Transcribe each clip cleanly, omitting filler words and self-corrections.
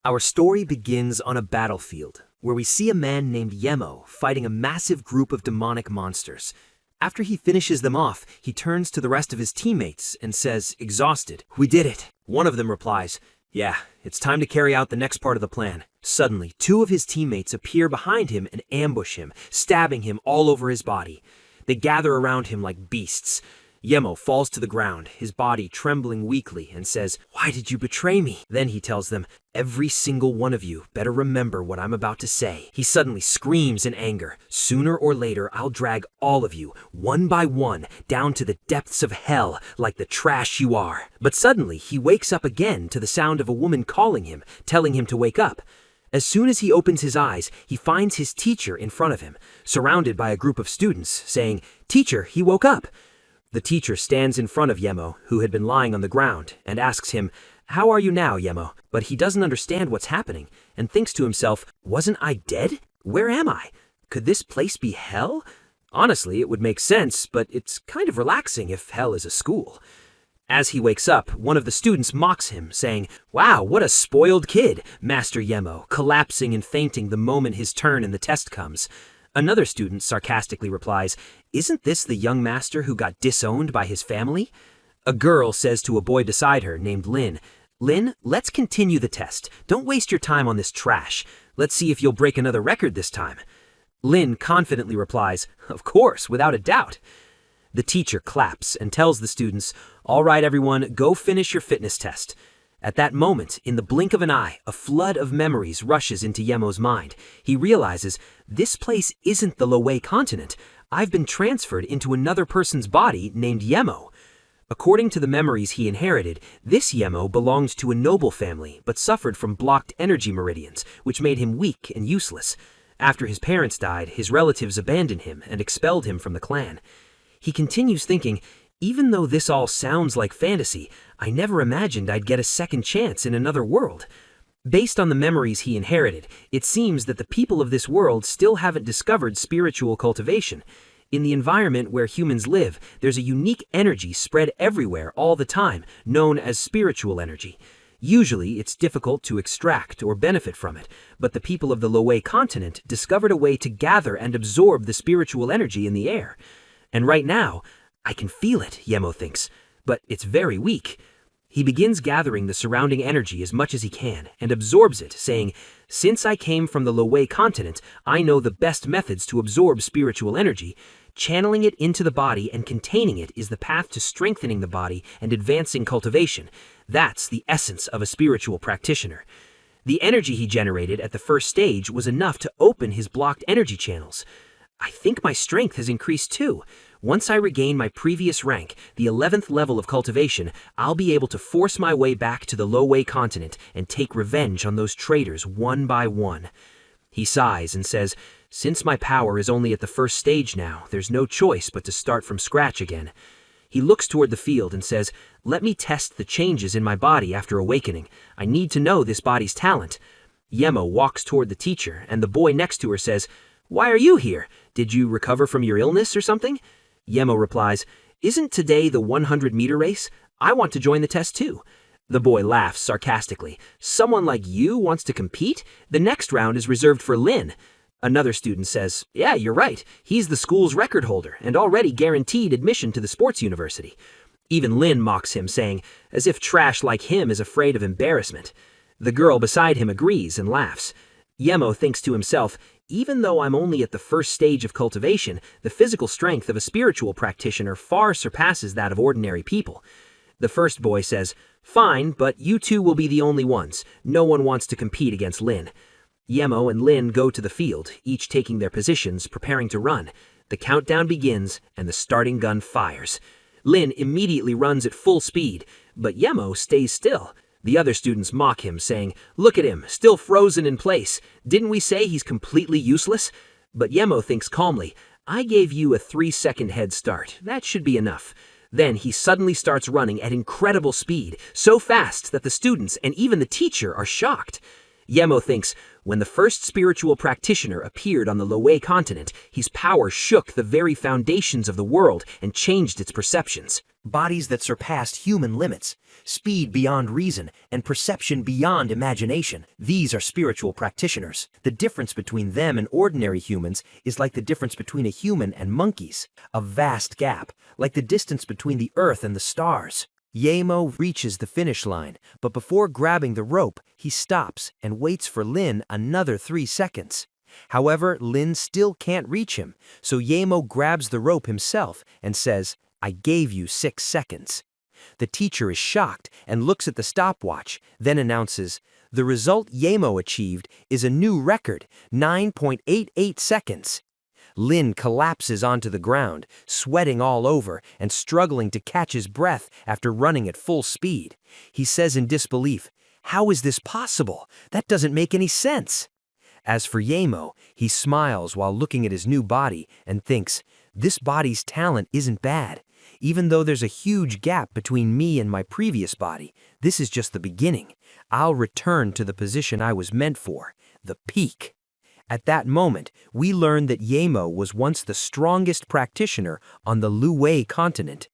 Our story begins on a battlefield, where we see a man named Yemo fighting a massive group of demonic monsters. After he finishes them off, he turns to the rest of his teammates and says, exhausted, "We did it." One of them replies, "Yeah, it's time to carry out the next part of the plan." Suddenly, two of his teammates appear behind him and ambush him, stabbing him all over his body. They gather around him like beasts. Yemo falls to the ground, his body trembling weakly, and says, "Why did you betray me?" Then he tells them, "Every single one of you better remember what I'm about to say." He suddenly screams in anger, "Sooner or later, I'll drag all of you, one by one, down to the depths of hell, like the trash you are." But suddenly, he wakes up again to the sound of a woman calling him, telling him to wake up. As soon as he opens his eyes, he finds his teacher in front of him, surrounded by a group of students, saying, "Teacher, he woke up." The teacher stands in front of Yemo, who had been lying on the ground, and asks him, "How are you now, Yemo?" But he doesn't understand what's happening, and thinks to himself, "Wasn't I dead? Where am I? Could this place be hell? Honestly, it would make sense, but it's kind of relaxing if hell is a school." As he wakes up, one of the students mocks him, saying, "Wow, what a spoiled kid, Master Yemo," collapsing and fainting the moment his turn in the test comes. Another student sarcastically replies, "Isn't this the young master who got disowned by his family?" A girl says to a boy beside her named Lin, "Lin, let's continue the test. Don't waste your time on this trash. Let's see if you'll break another record this time." Lin confidently replies, "Of course, without a doubt." The teacher claps and tells the students, "All right, everyone, go finish your fitness test." At that moment, in the blink of an eye, a flood of memories rushes into Yemo's mind. He realizes, this place isn't the Loei continent. I've been transferred into another person's body named Yemo. According to the memories he inherited, this Yemo belonged to a noble family, but suffered from blocked energy meridians, which made him weak and useless. After his parents died, his relatives abandoned him and expelled him from the clan. He continues thinking, even though this all sounds like fantasy, I never imagined I'd get a second chance in another world. Based on the memories he inherited, it seems that the people of this world still haven't discovered spiritual cultivation. In the environment where humans live, there's a unique energy spread everywhere all the time, known as spiritual energy. Usually, it's difficult to extract or benefit from it, but the people of the Loei continent discovered a way to gather and absorb the spiritual energy in the air. And right now, I can feel it, Yemo thinks, but it's very weak. He begins gathering the surrounding energy as much as he can and absorbs it, saying, "Since I came from the Loei continent, I know the best methods to absorb spiritual energy. Channeling it into the body and containing it is the path to strengthening the body and advancing cultivation. That's the essence of a spiritual practitioner." The energy he generated at the first stage was enough to open his blocked energy channels. "I think my strength has increased too. Once I regain my previous rank, the 11th level of cultivation, I'll be able to force my way back to the Loei continent and take revenge on those traitors one by one." He sighs and says, "Since my power is only at the first stage now, there's no choice but to start from scratch again." He looks toward the field and says, "Let me test the changes in my body after awakening. I need to know this body's talent." Yemo walks toward the teacher, and the boy next to her says, "Why are you here? Did you recover from your illness or something?" Yemo replies, "Isn't today the 100-meter race? I want to join the test too." The boy laughs sarcastically. "Someone like you wants to compete? The next round is reserved for Lin." Another student says, "Yeah, you're right. He's the school's record holder and already guaranteed admission to the sports university." Even Lin mocks him, saying, as if trash like him is afraid of embarrassment. The girl beside him agrees and laughs. Yemo thinks to himself, even though I'm only at the first stage of cultivation, the physical strength of a spiritual practitioner far surpasses that of ordinary people. The first boy says, "Fine, but you two will be the only ones. No one wants to compete against Lin." Yemo and Lin go to the field, each taking their positions, preparing to run. The countdown begins, and the starting gun fires. Lin immediately runs at full speed, but Yemo stays still. The other students mock him, saying, "Look at him, still frozen in place. Didn't we say he's completely useless?" But Yemo thinks calmly, "I gave you a 3-second head start. That should be enough." Then he suddenly starts running at incredible speed, so fast that the students and even the teacher are shocked. Yemo thinks, when the first spiritual practitioner appeared on the Loway continent, his power shook the very foundations of the world and changed its perceptions. Bodies that surpassed human limits, speed beyond reason, and perception beyond imagination. These are spiritual practitioners. The difference between them and ordinary humans is like the difference between a human and monkeys. A vast gap, like the distance between the earth and the stars. Yemo reaches the finish line, but before grabbing the rope, he stops and waits for Lin another 3 seconds. However, Lin still can't reach him, so Yemo grabs the rope himself and says, "I gave you 6 seconds." The teacher is shocked and looks at the stopwatch, then announces, "The result Yemo achieved is a new record, 9.88 seconds." Lin collapses onto the ground, sweating all over and struggling to catch his breath after running at full speed. He says in disbelief, "How is this possible? That doesn't make any sense." As for Yemo, he smiles while looking at his new body and thinks, "This body's talent isn't bad. Even though there's a huge gap between me and my previous body, this is just the beginning. I'll return to the position I was meant for, the peak." At that moment, we learn that Yemo was once the strongest practitioner on the Loway continent.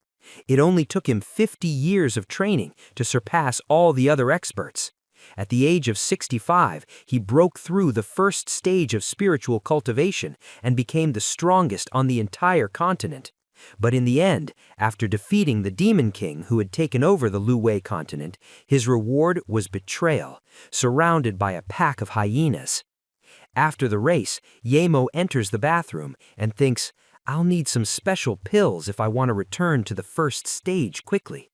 It only took him 50 years of training to surpass all the other experts. At the age of 65, he broke through the first stage of spiritual cultivation and became the strongest on the entire continent. But in the end, after defeating the Demon King who had taken over the Loway continent, his reward was betrayal, surrounded by a pack of hyenas. After the race, Yemo enters the bathroom and thinks, "I'll need some special pills if I want to return to the first stage quickly."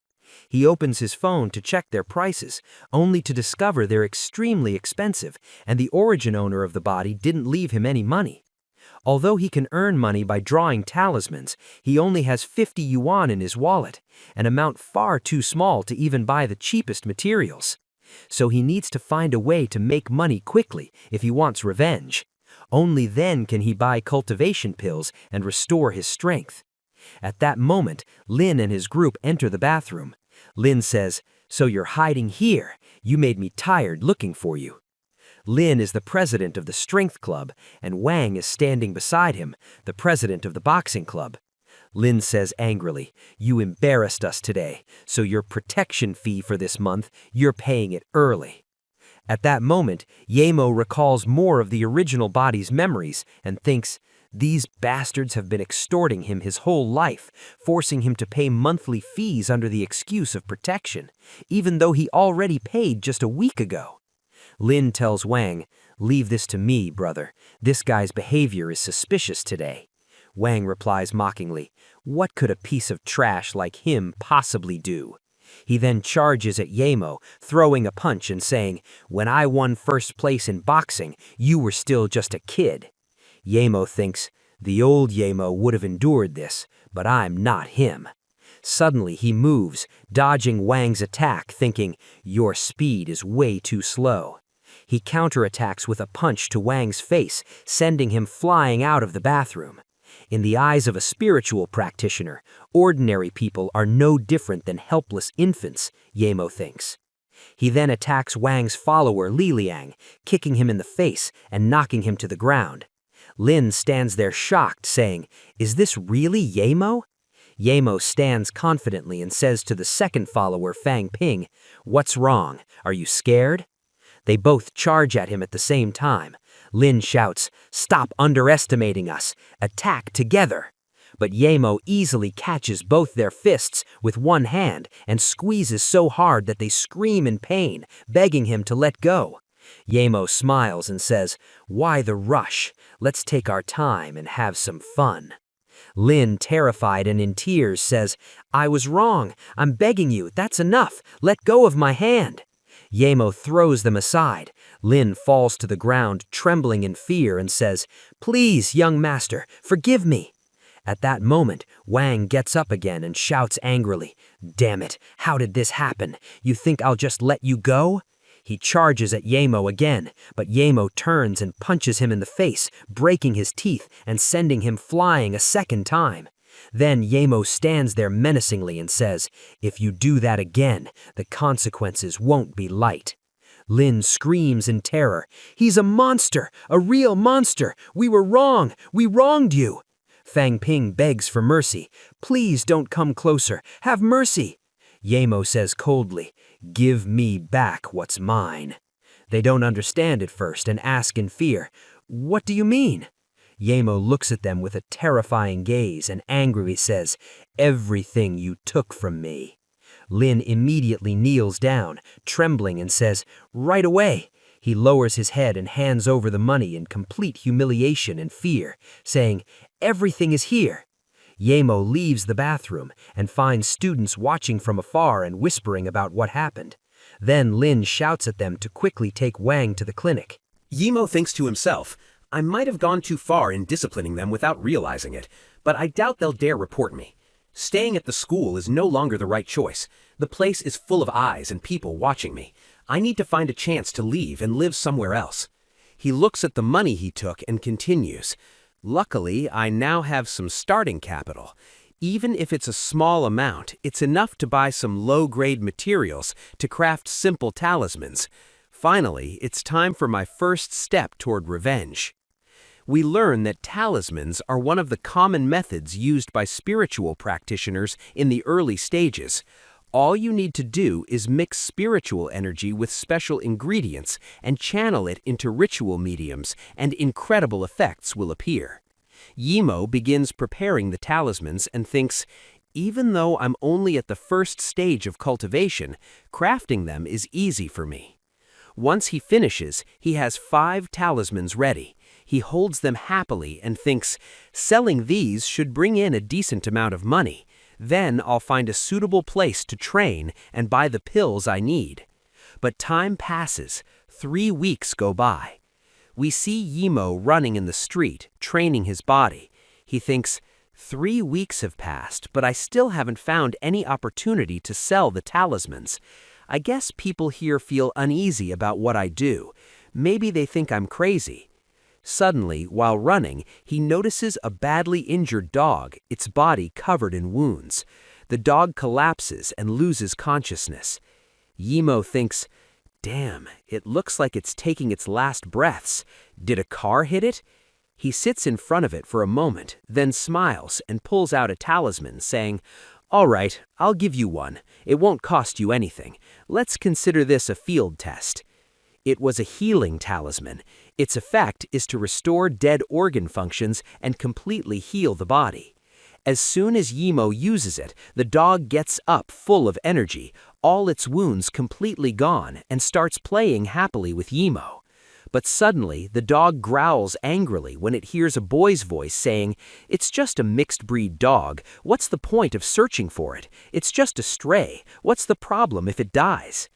He opens his phone to check their prices, only to discover they're extremely expensive, and the origin owner of the body didn't leave him any money. Although he can earn money by drawing talismans, he only has 50 yuan in his wallet, an amount far too small to even buy the cheapest materials. So he needs to find a way to make money quickly if he wants revenge. Only then can he buy cultivation pills and restore his strength. At that moment, Lin and his group enter the bathroom. Lin says, "So you're hiding here. You made me tired looking for you." Lin is the president of the Strength Club, and Wang is standing beside him, the president of the Boxing Club. Lin says angrily, "You embarrassed us today, so your protection fee for this month, you're paying it early." At that moment, Yemo recalls more of the original body's memories and thinks, "These bastards have been extorting him his whole life, forcing him to pay monthly fees under the excuse of protection, even though he already paid just a week ago." Lin tells Wang, "Leave this to me, brother. This guy's behavior is suspicious today." Wang replies mockingly, "What could a piece of trash like him possibly do?" He then charges at Yemo, throwing a punch and saying, "When I won first place in boxing, you were still just a kid." Yemo thinks, "The old Yemo would have endured this, but I'm not him." Suddenly he moves, dodging Wang's attack, thinking, "Your speed is way too slow." He counterattacks with a punch to Wang's face, sending him flying out of the bathroom. In the eyes of a spiritual practitioner, ordinary people are no different than helpless infants, Yemo thinks. He then attacks Wang's follower Li Liang, kicking him in the face and knocking him to the ground. Lin stands there shocked, saying, "Is this really Yemo?" Yemo stands confidently and says to the second follower, Fang Ping, "What's wrong? Are you scared?" They both charge at him at the same time. Lin shouts, "Stop underestimating us! Attack together!" But Yemo easily catches both their fists with one hand and squeezes so hard that they scream in pain, begging him to let go. Yemo smiles and says, "Why the rush? Let's take our time and have some fun." Lin, terrified and in tears, says, "I was wrong. I'm begging you. That's enough. Let go of my hand." Yemo throws them aside. Lin falls to the ground, trembling in fear, and says, "Please, young master, forgive me." At that moment, Wang gets up again and shouts angrily, "Damn it, how did this happen? You think I'll just let you go?" He charges at Yemo again, but Yemo turns and punches him in the face, breaking his teeth and sending him flying a second time. Then Yemo stands there menacingly and says, "If you do that again, the consequences won't be light." Lin screams in terror. "He's a monster! A real monster! We were wrong! We wronged you!" Fang Ping begs for mercy. "Please don't come closer. Have mercy." Yemo says coldly, "Give me back what's mine." They don't understand at first and ask in fear, "What do you mean?" Yemo looks at them with a terrifying gaze and angrily says, "Everything you took from me." Lin immediately kneels down, trembling, and says, "Right away." He lowers his head and hands over the money in complete humiliation and fear, saying, "Everything is here." Yemo leaves the bathroom and finds students watching from afar and whispering about what happened. Then Lin shouts at them to quickly take Wang to the clinic. Yemo thinks to himself, "I might have gone too far in disciplining them without realizing it, but I doubt they'll dare report me. Staying at the school is no longer the right choice. The place is full of eyes and people watching me. I need to find a chance to leave and live somewhere else." He looks at the money he took and continues, "Luckily, I now have some starting capital. Even if it's a small amount, it's enough to buy some low-grade materials to craft simple talismans. Finally, it's time for my first step toward revenge." We learn that talismans are one of the common methods used by spiritual practitioners in the early stages. All you need to do is mix spiritual energy with special ingredients and channel it into ritual mediums, and incredible effects will appear. Yemo begins preparing the talismans and thinks, "Even though I'm only at the first stage of cultivation, crafting them is easy for me." Once he finishes, he has 5 talismans ready. He holds them happily and thinks, "Selling these should bring in a decent amount of money. Then I'll find a suitable place to train and buy the pills I need." But time passes. 3 weeks go by. We see Yemo running in the street, training his body. He thinks, 3 weeks have passed, but I still haven't found any opportunity to sell the talismans. I guess people here feel uneasy about what I do. Maybe they think I'm crazy." Suddenly, while running, he notices a badly injured dog, its body covered in wounds. The dog collapses and loses consciousness. Yemo thinks, "Damn, it looks like it's taking its last breaths. Did a car hit it?" He sits in front of it for a moment, then smiles and pulls out a talisman, saying, "All right, I'll give you one. It won't cost you anything. Let's consider this a field test." It was a healing talisman. Its effect is to restore dead organ functions and completely heal the body. As soon as Yemo uses it, the dog gets up full of energy, all its wounds completely gone, and starts playing happily with Yemo. But suddenly, the dog growls angrily when it hears a boy's voice saying, "It's just a mixed-breed dog. What's the point of searching for it? It's just a stray. What's the problem if it dies?"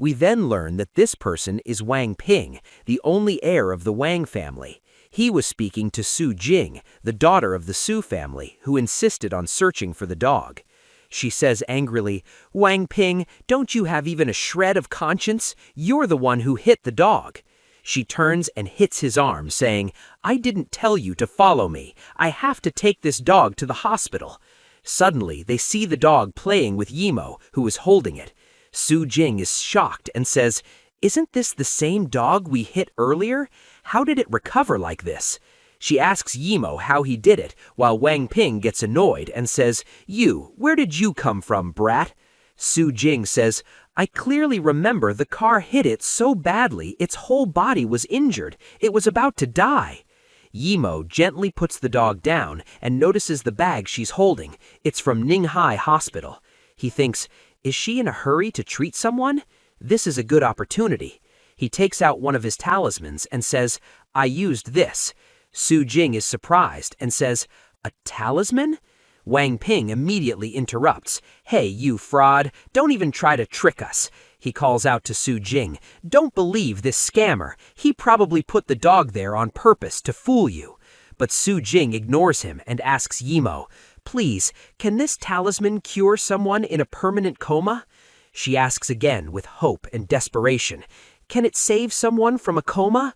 We then learn that this person is Wang Ping, the only heir of the Wang family. He was speaking to Su Jing, the daughter of the Su family, who insisted on searching for the dog. She says angrily, "Wang Ping, don't you have even a shred of conscience? You're the one who hit the dog." She turns and hits his arm, saying, "I didn't tell you to follow me. I have to take this dog to the hospital." Suddenly, they see the dog playing with Yemo, who is holding it. Su Jing is shocked and says, "Isn't this the same dog we hit earlier? How did it recover like this?" She asks Yemo how he did it, while Wang Ping gets annoyed and says, Where did you come from, brat?" Su Jing says, "I clearly remember the car hit it so badly its whole body was injured. It was about to die." Yemo gently puts the dog down and notices the bag she's holding. It's from Ninghai Hospital. He thinks, is she in a hurry to treat someone? This is a good opportunity. He takes out one of his talismans and says, "I used this." Su Jing is surprised and says, "A talisman?" Wang Ping immediately interrupts. "Hey, you fraud, don't even try to trick us." He calls out to Su Jing, "Don't believe this scammer. He probably put the dog there on purpose to fool you." But Su Jing ignores him and asks Yemo, "Please, can this talisman cure someone in a permanent coma?" She asks again with hope and desperation, "Can it save someone from a coma?"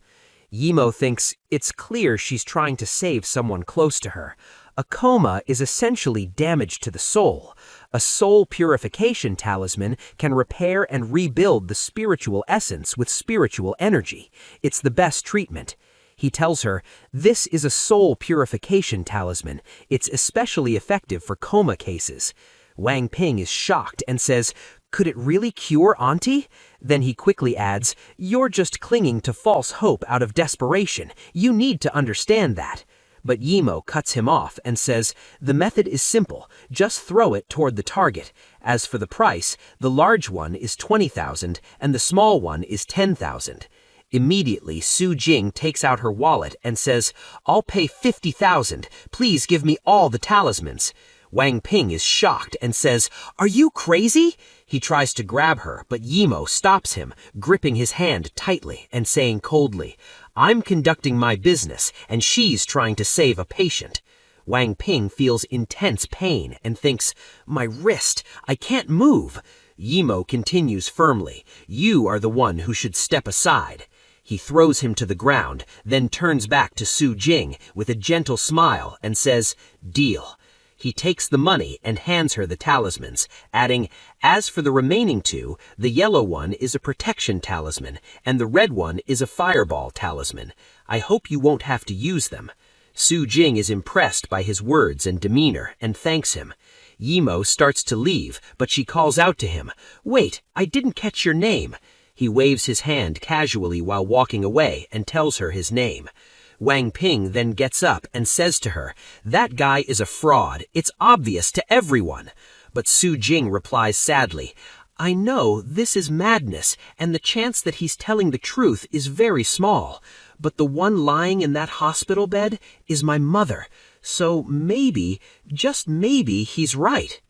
Yemo thinks it's clear she's trying to save someone close to her. A coma is essentially damage to the soul. A soul purification talisman can repair and rebuild the spiritual essence with spiritual energy. It's the best treatment. He tells her, "This is a soul purification talisman. It's especially effective for coma cases." Wang Ping is shocked and says, "Could it really cure Auntie?" Then he quickly adds, "You're just clinging to false hope out of desperation. You need to understand that." But Yimo cuts him off and says, "The method is simple. Just throw it toward the target. As for the price, the large one is 20,000 and the small one is 10,000. Immediately, Su Jing takes out her wallet and says, "I'll pay 50,000. Please give me all the talismans." Wang Ping is shocked and says, "Are you crazy?" He tries to grab her, but Yimo stops him, gripping his hand tightly and saying coldly, "I'm conducting my business, and she's trying to save a patient." Wang Ping feels intense pain and thinks, "My wrist, I can't move." Yimo continues firmly, "You are the one who should step aside." He throws him to the ground, then turns back to Su Jing with a gentle smile and says, "Deal." He takes the money and hands her the talismans, adding, "As for the remaining two, the yellow one is a protection talisman, and the red one is a fireball talisman. I hope you won't have to use them." Su Jing is impressed by his words and demeanor and thanks him. Yimo starts to leave, but she calls out to him, "Wait, I didn't catch your name." He waves his hand casually while walking away and tells her his name. Wang Ping then gets up and says to her, "That guy is a fraud. It's obvious to everyone." But Su Jing replies sadly, "I know this is madness, and the chance that he's telling the truth is very small. But the one lying in that hospital bed is my mother. So maybe, just maybe, he's right."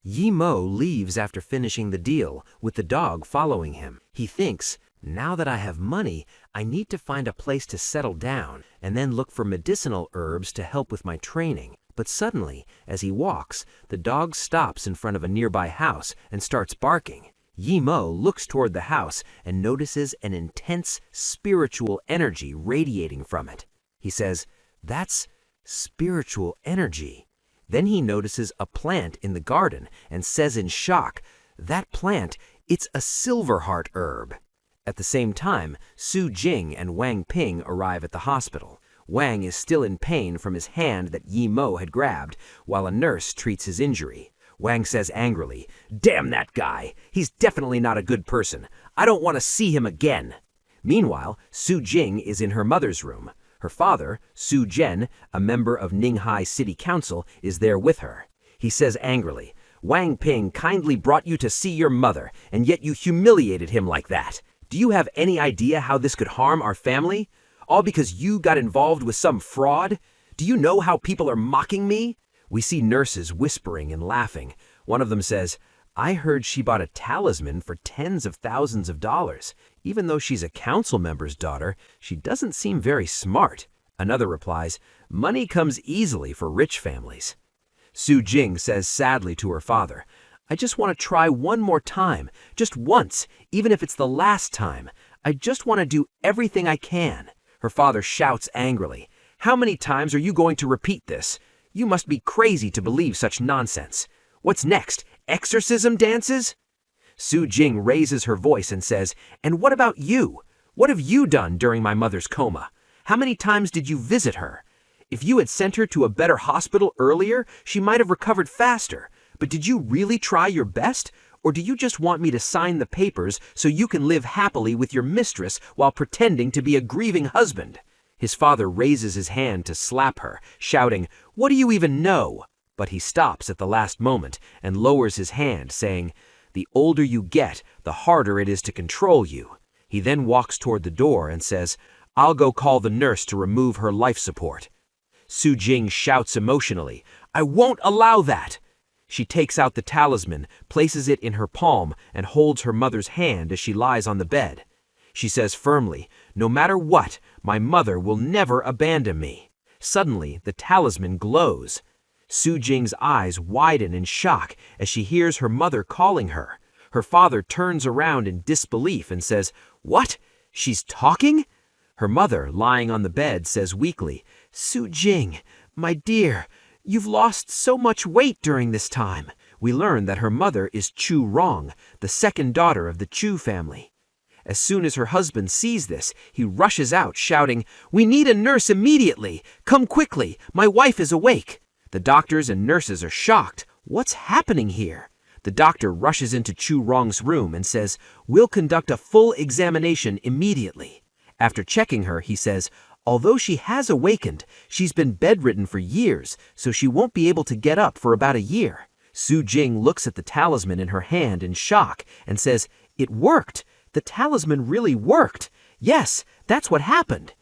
Yimo leaves after finishing the deal, with the dog following him. He thinks, "Now that I have money, I need to find a place to settle down and then look for medicinal herbs to help with my training." But suddenly, as he walks, the dog stops in front of a nearby house and starts barking. Yimo looks toward the house and notices an intense spiritual energy radiating from it. He says, "That's spiritual energy." Then he notices a plant in the garden and says in shock, "That plant, it's a silverheart herb." At the same time, Su Jing and Wang Ping arrive at the hospital. Wang is still in pain from his hand that Yimo had grabbed, while a nurse treats his injury. Wang says angrily, "Damn that guy! He's definitely not a good person. I don't want to see him again." Meanwhile, Su Jing is in her mother's room. Her father, Su Zhen, a member of Ninghai City Council, is there with her. He says angrily, "Wang Ping kindly brought you to see your mother, and yet you humiliated him like that. Do you have any idea how this could harm our family? All because you got involved with some fraud? Do you know how people are mocking me?" We see nurses whispering and laughing. One of them says, "I heard she bought a talisman for tens of thousands of dollars. Even though she's a council member's daughter, she doesn't seem very smart." Another replies, "Money comes easily for rich families." Su Jing says sadly to her father, "I just want to try one more time, just once, even if it's the last time. I just want to do everything I can." Her father shouts angrily, "How many times are you going to repeat this? You must be crazy to believe such nonsense. What's next? Exorcism dances?" Su Jing raises her voice and says, "And what about you? What have you done during my mother's coma? How many times did you visit her? If you had sent her to a better hospital earlier, she might have recovered faster. But did you really try your best? Or do you just want me to sign the papers so you can live happily with your mistress while pretending to be a grieving husband?" His father raises his hand to slap her, shouting, "What do you even know?" But he stops at the last moment and lowers his hand, saying, "The older you get, the harder it is to control you." He then walks toward the door and says, "I'll go call the nurse to remove her life support." Su Jing shouts emotionally, "I won't allow that!" She takes out the talisman, places it in her palm, and holds her mother's hand as she lies on the bed. She says firmly, "No matter what, my mother will never abandon me." Suddenly, the talisman glows. Su Jing's eyes widen in shock as she hears her mother calling her. Her father turns around in disbelief and says, "What? She's talking?" Her mother, lying on the bed, says weakly, "Su Jing, my dear, you've lost so much weight during this time. we learn that her mother is Chu Rong, the second daughter of the Chu family. As soon as her husband sees this, he rushes out shouting, "We need a nurse immediately! Come quickly! My wife is awake!" The doctors and nurses are shocked. What's happening here? The doctor rushes into Chu Rong's room and says, "We'll conduct a full examination immediately." After checking her, he says, "Although she has awakened, she's been bedridden for years, so she won't be able to get up for about a year." Su Jing looks at the talisman in her hand in shock and says, "It worked! The talisman really worked! Yes, that's what happened!"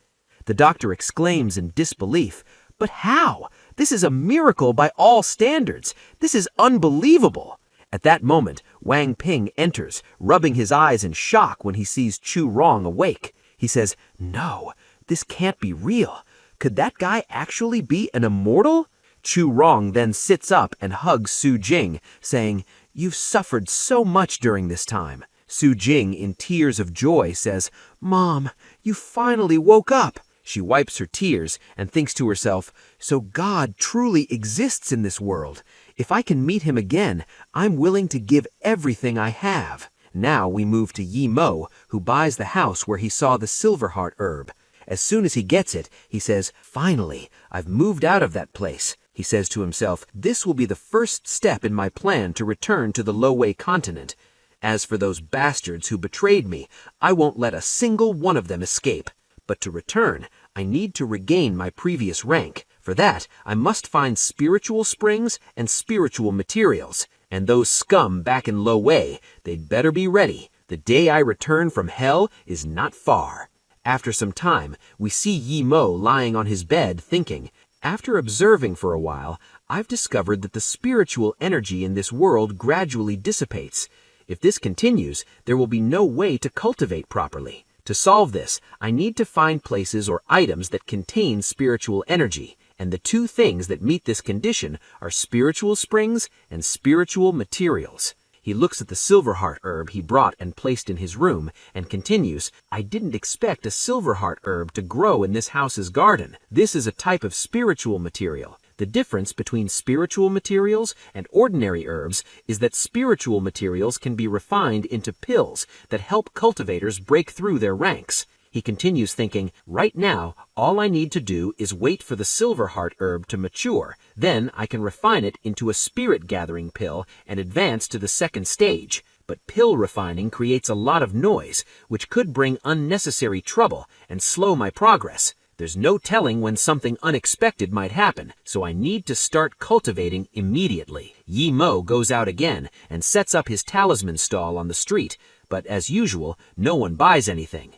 The doctor exclaims in disbelief, "But how? This is a miracle by all standards! This is unbelievable!" At that moment, Wang Ping enters, rubbing his eyes in shock when he sees Chu Rong awake. He says, "No, this can't be real. Could that guy actually be an immortal?" Chu Rong then sits up and hugs Su Jing, saying, "You've suffered so much during this time." Su Jing, in tears of joy, says, "Mom, you finally woke up." She wipes her tears and thinks to herself, "So God truly exists in this world. If I can meet him again, I'm willing to give everything I have." Now we move to Yi Mo, who buys the house where he saw the silver heart herb. As soon as he gets it, he says, "Finally, I've moved out of that place." He says to himself, "This will be the first step in my plan to return to the Lowei continent. As for those bastards who betrayed me, I won't let a single one of them escape. But to return, I need to regain my previous rank. For that, I must find spiritual springs and spiritual materials. And those scum back in Lowei, they'd better be ready. The day I return from hell is not far." After some time, we see Yi Mo lying on his bed thinking, "After observing for a while, I've discovered that the spiritual energy in this world gradually dissipates. If this continues, there will be no way to cultivate properly. To solve this, I need to find places or items that contain spiritual energy, and the two things that meet this condition are spiritual springs and spiritual materials." He looks at the silver heart herb he brought and placed in his room and continues, "I didn't expect a silver heart herb to grow in this house's garden. This is a type of spiritual material. The difference between spiritual materials and ordinary herbs is that spiritual materials can be refined into pills that help cultivators break through their ranks." He continues thinking, "Right now, all I need to do is wait for the silver heart herb to mature. Then I can refine it into a spirit gathering pill and advance to the second stage. But pill refining creates a lot of noise, which could bring unnecessary trouble and slow my progress. There's no telling when something unexpected might happen, so I need to start cultivating immediately." Yi Mo goes out again and sets up his talisman stall on the street, but as usual, no one buys anything.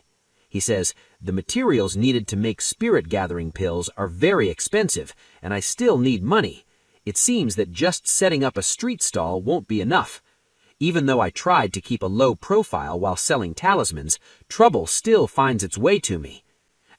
He says, "The materials needed to make spirit-gathering pills are very expensive, and I still need money. It seems that just setting up a street stall won't be enough. Even though I tried to keep a low profile while selling talismans, trouble still finds its way to me."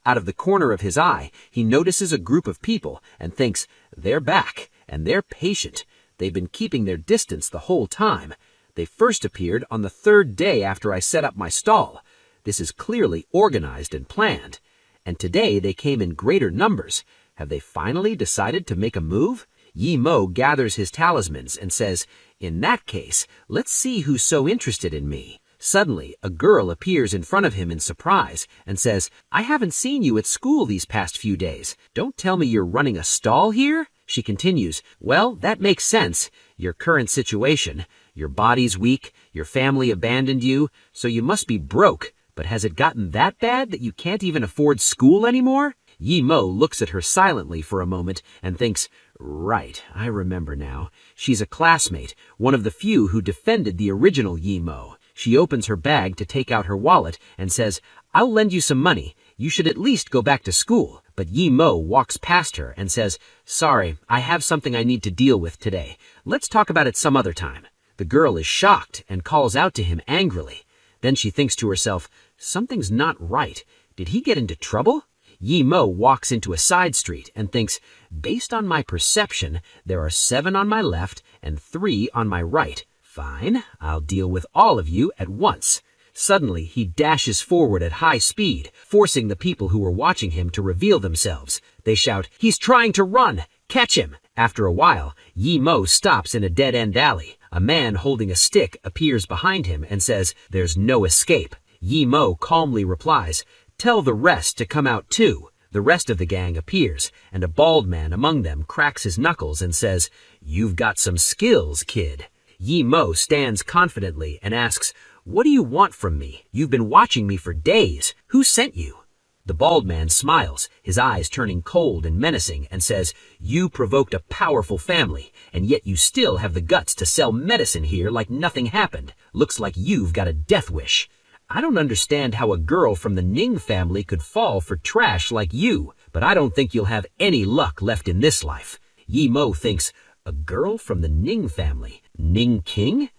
Out of the corner of his eye, he notices a group of people and thinks, "They're back, and they're patient. They've been keeping their distance the whole time. They first appeared on the third day after I set up my stall. This is clearly organized and planned. And today they came in greater numbers. Have they finally decided to make a move?" Yi Mo gathers his talismans and says, "In that case, let's see who's so interested in me." Suddenly, a girl appears in front of him in surprise and says, "I haven't seen you at school these past few days. Don't tell me you're running a stall here?" She continues, "Well, that makes sense. Your current situation. Your body's weak, your family abandoned you, so you must be broke. But has it gotten that bad that you can't even afford school anymore?" Yi Mo looks at her silently for a moment and thinks, "Right, I remember now. She's a classmate, one of the few who defended the original Yi Mo." She opens her bag to take out her wallet and says, "I'll lend you some money. You should at least go back to school." But Yi Mo walks past her and says, "Sorry, I have something I need to deal with today. Let's talk about it some other time." The girl is shocked and calls out to him angrily. Then she thinks to herself, "Something's not right. Did he get into trouble?" Yi Mo walks into a side street and thinks, "Based on my perception, there are 7 on my left and 3 on my right. Fine, I'll deal with all of you at once." Suddenly, he dashes forward at high speed, forcing the people who were watching him to reveal themselves. They shout, "He's trying to run! Catch him!" After a while, Yi Mo stops in a dead-end alley. A man holding a stick appears behind him and says, "There's no escape." Yi Mo calmly replies, "Tell the rest to come out too." The rest of the gang appears, and a bald man among them cracks his knuckles and says, "You've got some skills, kid." Yi Mo stands confidently and asks, "What do you want from me? You've been watching me for days. Who sent you?" The bald man smiles, his eyes turning cold and menacing, and says, "You provoked a powerful family, and yet you still have the guts to sell medicine here like nothing happened. Looks like you've got a death wish. I don't understand how a girl from the Ning family could fall for trash like you, but I don't think you'll have any luck left in this life." Yi Mo thinks, a girl from the Ning family? Ning King?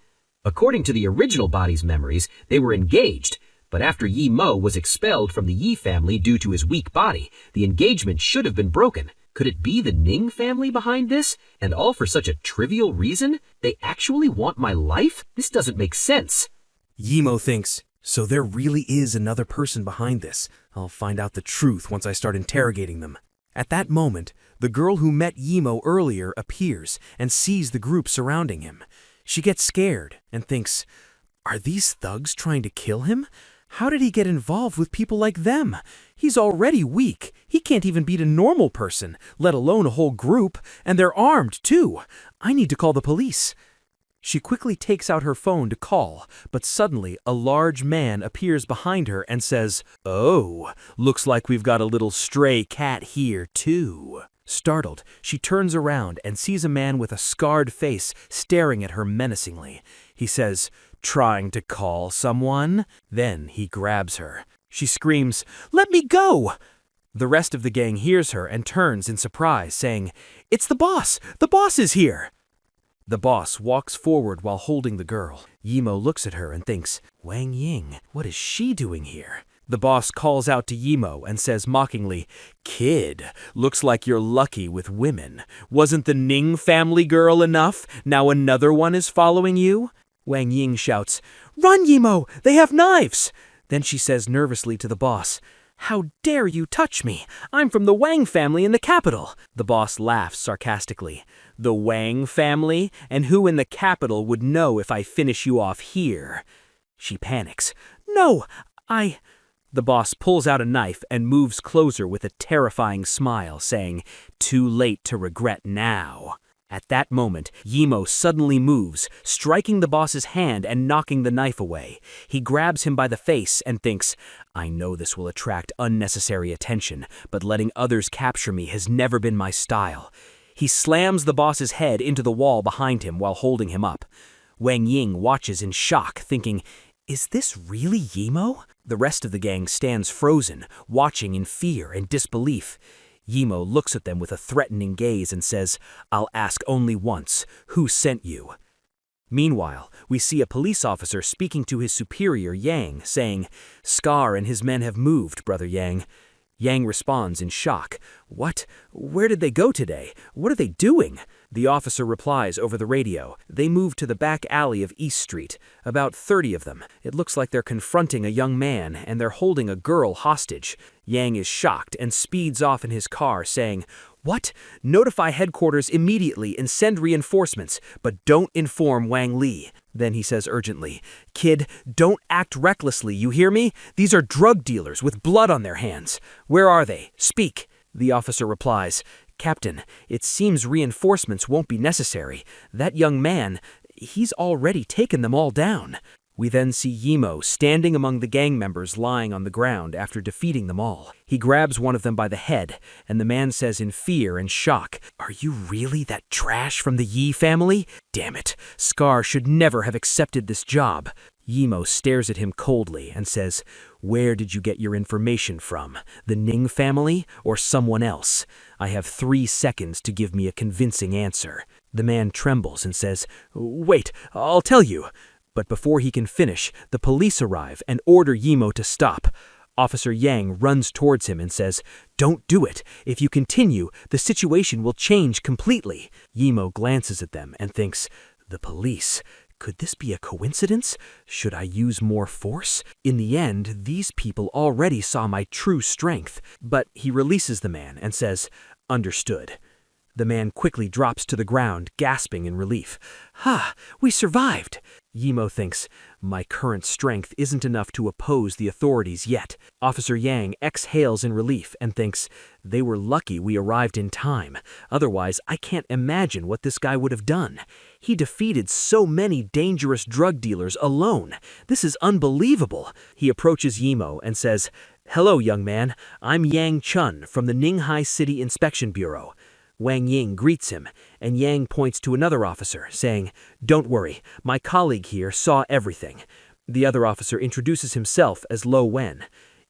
According to the original body's memories, they were engaged. But after Yi Mo was expelled from the Yi family due to his weak body, the engagement should have been broken. Could it be the Ning family behind this? And all for such a trivial reason? They actually want my life? This doesn't make sense. Yi Mo thinks, so there really is another person behind this. I'll find out the truth once I start interrogating them. At that moment, the girl who met Yi Mo earlier appears and sees the group surrounding him. She gets scared and thinks, are these thugs trying to kill him? How did he get involved with people like them? He's already weak. He can't even beat a normal person, let alone a whole group, and they're armed too. I need to call the police. She quickly takes out her phone to call, but suddenly a large man appears behind her and says, "Oh, looks like we've got a little stray cat here too." Startled, she turns around and sees a man with a scarred face staring at her menacingly. He says, "Trying to call someone?" Then he grabs her. She screams, "Let me go!" The rest of the gang hears her and turns in surprise, saying, "It's the boss! The boss is here!" The boss walks forward while holding the girl. Yi Mo looks at her and thinks, Wang Ying, what is she doing here? The boss calls out to Yi Mo and says mockingly, "Kid, looks like you're lucky with women. Wasn't the Ning family girl enough? Now another one is following you?" Wang Ying shouts, "Run, Yi Mo! They have knives!" Then she says nervously to the boss, "How dare you touch me? I'm from the Wang family in the capital." The boss laughs sarcastically. "The Wang family? And who in the capital would know if I finish you off here?" She panics. "No, The boss pulls out a knife and moves closer with a terrifying smile, saying, "Too late to regret now." At that moment, Yi Mo suddenly moves, striking the boss's hand and knocking the knife away. He grabs him by the face and thinks, I know this will attract unnecessary attention, but letting others capture me has never been my style. He slams the boss's head into the wall behind him while holding him up. Wang Ying watches in shock, thinking, is this really Yi Mo? The rest of the gang stands frozen, watching in fear and disbelief. Yi Mo looks at them with a threatening gaze and says, "I'll ask only once, who sent you?" Meanwhile, we see a police officer speaking to his superior, Yang, saying, "Scar and his men have moved, Brother Yang." Yang responds in shock. "What? Where did they go today? What are they doing?" The officer replies over the radio. They moved to the back alley of East Street. About 30 of them. It looks like they're confronting a young man, and they're holding a girl hostage. Yang is shocked and speeds off in his car, saying, "What? Notify headquarters immediately and send reinforcements, but don't inform Wang Li." Then he says urgently, "Kid, don't act recklessly, you hear me? These are drug dealers with blood on their hands. Where are they? Speak." The officer replies, "Captain, it seems reinforcements won't be necessary. That young man, he's already taken them all down." We then see Yi Mo standing among the gang members lying on the ground after defeating them all. He grabs one of them by the head, and the man says in fear and shock, "Are you really that trash from the Yi family? Damn it, Scar should never have accepted this job." Yi Mo stares at him coldly and says, "Where did you get your information from? The Ning family or someone else? I have 3 seconds to give me a convincing answer." The man trembles and says, "Wait, I'll tell you." But before he can finish, the police arrive and order Yi Mo to stop. Officer Yang runs towards him and says, "Don't do it. If you continue, the situation will change completely." Yi Mo glances at them and thinks, "The police. Could this be a coincidence? Should I use more force? In the end, these people already saw my true strength." But he releases the man and says, "Understood." The man quickly drops to the ground, gasping in relief. Ha! We survived! Yimo thinks, my current strength isn't enough to oppose the authorities yet. Officer Yang exhales in relief and thinks, they were lucky we arrived in time. Otherwise, I can't imagine what this guy would have done. He defeated so many dangerous drug dealers alone. This is unbelievable. He approaches Yimo and says, hello, young man. I'm Yang Chun from the Ninghai City Inspection Bureau. Wang Ying greets him, and Yang points to another officer, saying, don't worry, my colleague here saw everything. The other officer introduces himself as Lo Wen.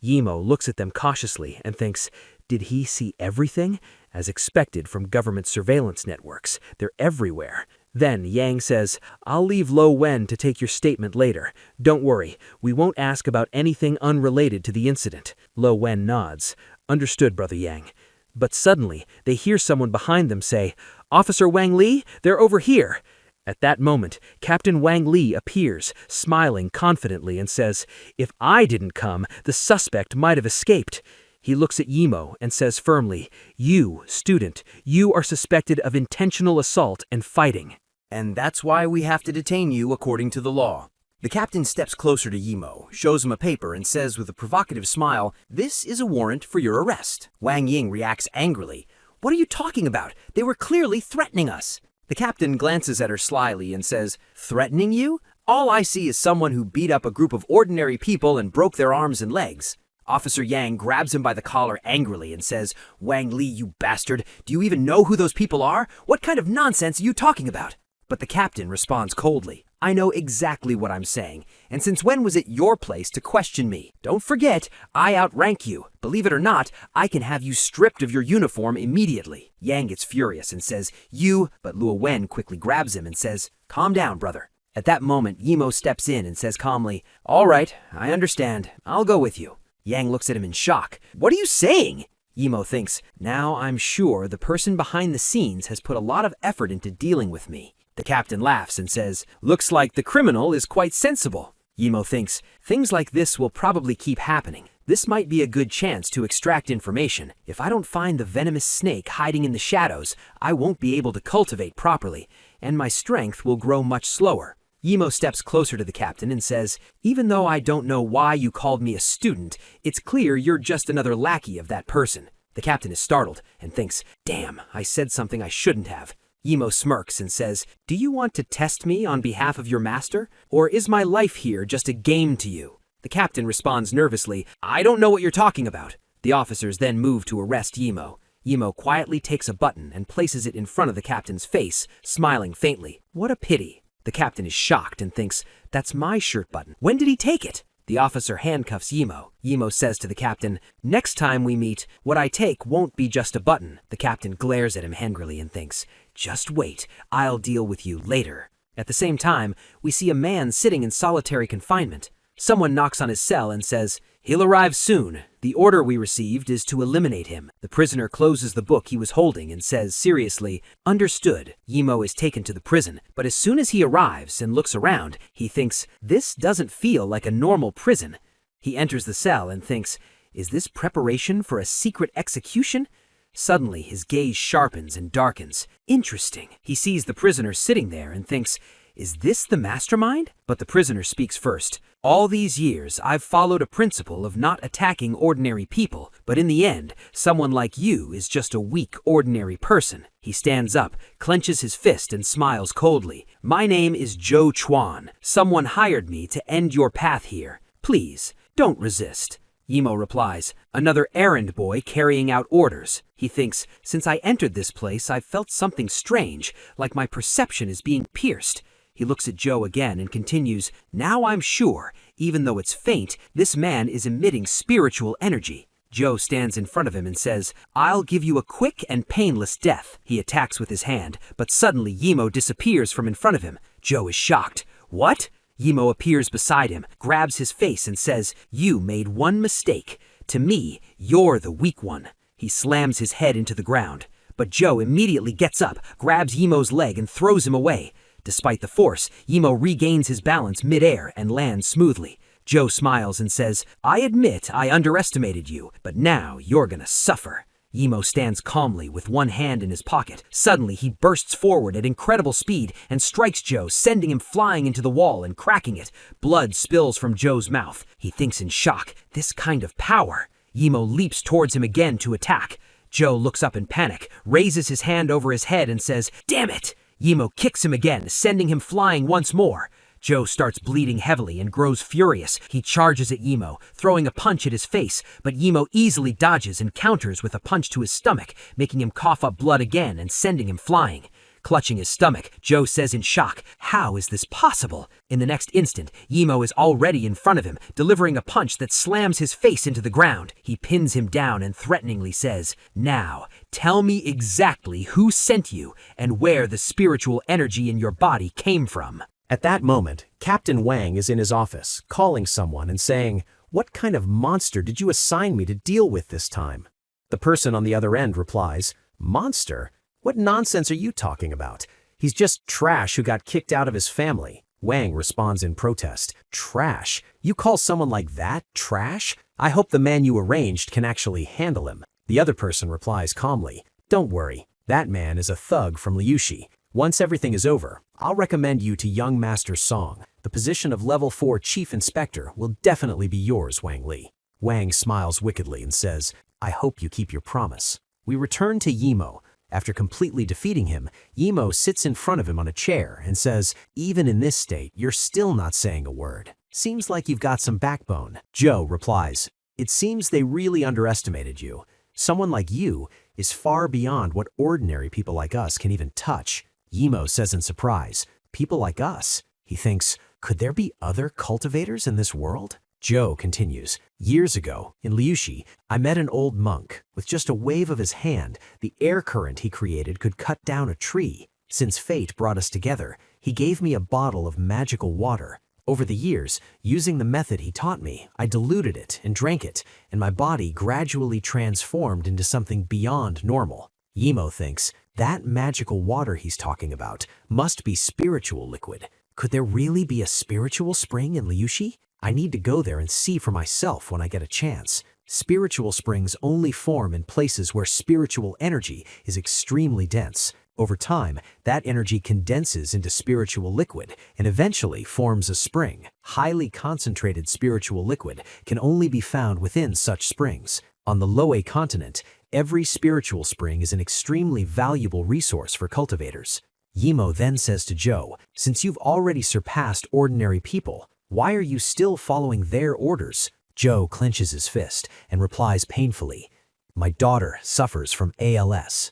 Yimo looks at them cautiously and thinks, did he see everything? As expected from government surveillance networks, they're everywhere. Then Yang says, I'll leave Lo Wen to take your statement later. Don't worry, we won't ask about anything unrelated to the incident. Lo Wen nods. Understood, Brother Yang. But suddenly, they hear someone behind them say, Officer Wang Li, they're over here. At that moment, Captain Wang Li appears, smiling confidently and says, if I didn't come, the suspect might have escaped. He looks at Yimo and says firmly, you, student, you are suspected of intentional assault and fighting. And that's why we have to detain you according to the law. The captain steps closer to Yimo, shows him a paper, and says with a provocative smile, this is a warrant for your arrest. Wang Ying reacts angrily. What are you talking about? They were clearly threatening us. The captain glances at her slyly and says, threatening you? All I see is someone who beat up a group of ordinary people and broke their arms and legs. Officer Yang grabs him by the collar angrily and says, Wang Li, you bastard, do you even know who those people are? What kind of nonsense are you talking about? But the captain responds coldly, I know exactly what I'm saying, and since when was it your place to question me? Don't forget, I outrank you. Believe it or not, I can have you stripped of your uniform immediately. Yang gets furious and says, you, but Luo Wen quickly grabs him and says, calm down, brother. At that moment, Yimo steps in and says calmly, all right, I understand. I'll go with you. Yang looks at him in shock. What are you saying? Yimo thinks, now I'm sure the person behind the scenes has put a lot of effort into dealing with me. The captain laughs and says, looks like the criminal is quite sensible. Yimo thinks, things like this will probably keep happening. This might be a good chance to extract information. If I don't find the venomous snake hiding in the shadows, I won't be able to cultivate properly, and my strength will grow much slower. Yimo steps closer to the captain and says, even though I don't know why you called me a student, it's clear you're just another lackey of that person. The captain is startled and thinks, damn, I said something I shouldn't have. Yimo smirks and says, do you want to test me on behalf of your master? Or is my life here just a game to you? The captain responds nervously, I don't know what you're talking about. The officers then move to arrest Yimo. Yimo quietly takes a button and places it in front of the captain's face, smiling faintly. What a pity. The captain is shocked and thinks, that's my shirt button. When did he take it? The officer handcuffs Yimo. Yimo says to the captain, next time we meet, what I take won't be just a button. The captain glares at him angrily and thinks, just wait, I'll deal with you later. At the same time, we see a man sitting in solitary confinement. Someone knocks on his cell and says, he'll arrive soon. The order we received is to eliminate him. The prisoner closes the book he was holding and says seriously, understood. Yimo is taken to the prison, but as soon as he arrives and looks around, he thinks, this doesn't feel like a normal prison. He enters the cell and thinks, is this preparation for a secret execution? Suddenly, his gaze sharpens and darkens. Interesting. He sees the prisoner sitting there and thinks, is this the mastermind? But the prisoner speaks first. All these years, I've followed a principle of not attacking ordinary people, but in the end, someone like you is just a weak, ordinary person. He stands up, clenches his fist, and smiles coldly. My name is Zhou Chuan. Someone hired me to end your path here. Please, don't resist. Yimo replies, another errand boy carrying out orders. He thinks, since I entered this place, I've felt something strange, like my perception is being pierced. He looks at Joe again and continues, now I'm sure, even though it's faint, this man is emitting spiritual energy. Joe stands in front of him and says, I'll give you a quick and painless death. He attacks with his hand, but suddenly Yimo disappears from in front of him. Joe is shocked. What? Yimo appears beside him, grabs his face and says, you made one mistake. To me, you're the weak one. He slams his head into the ground. But Joe immediately gets up, grabs Yimo's leg and throws him away. Despite the force, Yimo regains his balance mid-air and lands smoothly. Joe smiles and says, I admit I underestimated you, but now you're gonna suffer. Yimo stands calmly with one hand in his pocket. Suddenly, he bursts forward at incredible speed and strikes Joe, sending him flying into the wall and cracking it. Blood spills from Joe's mouth. He thinks in shock, this kind of power. Yimo leaps towards him again to attack. Joe looks up in panic, raises his hand over his head and says, "Damn it!" Yimo kicks him again, sending him flying once more. Joe starts bleeding heavily and grows furious. He charges at Yimo, throwing a punch at his face, but Yimo easily dodges and counters with a punch to his stomach, making him cough up blood again and sending him flying. Clutching his stomach, Joe says in shock, "How is this possible?" In the next instant, Yimo is already in front of him, delivering a punch that slams his face into the ground. He pins him down and threateningly says, "Now, tell me exactly who sent you and where the spiritual energy in your body came from." At that moment, Captain Wang is in his office, calling someone and saying, "What kind of monster did you assign me to deal with this time?" The person on the other end replies, "Monster? What nonsense are you talking about? He's just trash who got kicked out of his family." Wang responds in protest, "Trash? You call someone like that trash? I hope the man you arranged can actually handle him." The other person replies calmly, "Don't worry, that man is a thug from Liushi. Once everything is over, I'll recommend you to young Master Song. The position of Level 4 Chief Inspector will definitely be yours, Wang Li." Wang smiles wickedly and says, "I hope you keep your promise." We return to Yimo. After completely defeating him, Yimo sits in front of him on a chair and says, "Even in this state, you're still not saying a word. Seems like you've got some backbone." Joe replies, "It seems they really underestimated you. Someone like you is far beyond what ordinary people like us can even touch." Yimo says in surprise, "People like us?" He thinks, could there be other cultivators in this world? Joe continues, "Years ago, in Liushi, I met an old monk. With just a wave of his hand, the air current he created could cut down a tree. Since fate brought us together, he gave me a bottle of magical water. Over the years, using the method he taught me, I diluted it and drank it, and my body gradually transformed into something beyond normal." Yimo thinks, that magical water he's talking about must be spiritual liquid. Could there really be a spiritual spring in Liushi? I need to go there and see for myself when I get a chance. Spiritual springs only form in places where spiritual energy is extremely dense. Over time, that energy condenses into spiritual liquid and eventually forms a spring. Highly concentrated spiritual liquid can only be found within such springs. On the Loe continent, every spiritual spring is an extremely valuable resource for cultivators. Yimo then says to Joe, "Since you've already surpassed ordinary people, why are you still following their orders?" Joe clenches his fist and replies painfully, "My daughter suffers from ALS."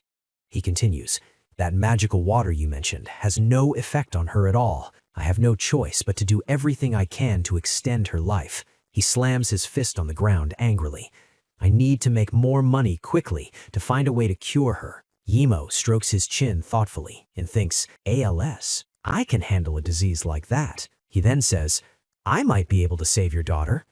He continues, "That magical water you mentioned has no effect on her at all. I have no choice but to do everything I can to extend her life." He slams his fist on the ground angrily. "I need to make more money quickly to find a way to cure her." Yimo strokes his chin thoughtfully and thinks, ALS? I can handle a disease like that. He then says, "I might be able to save your daughter."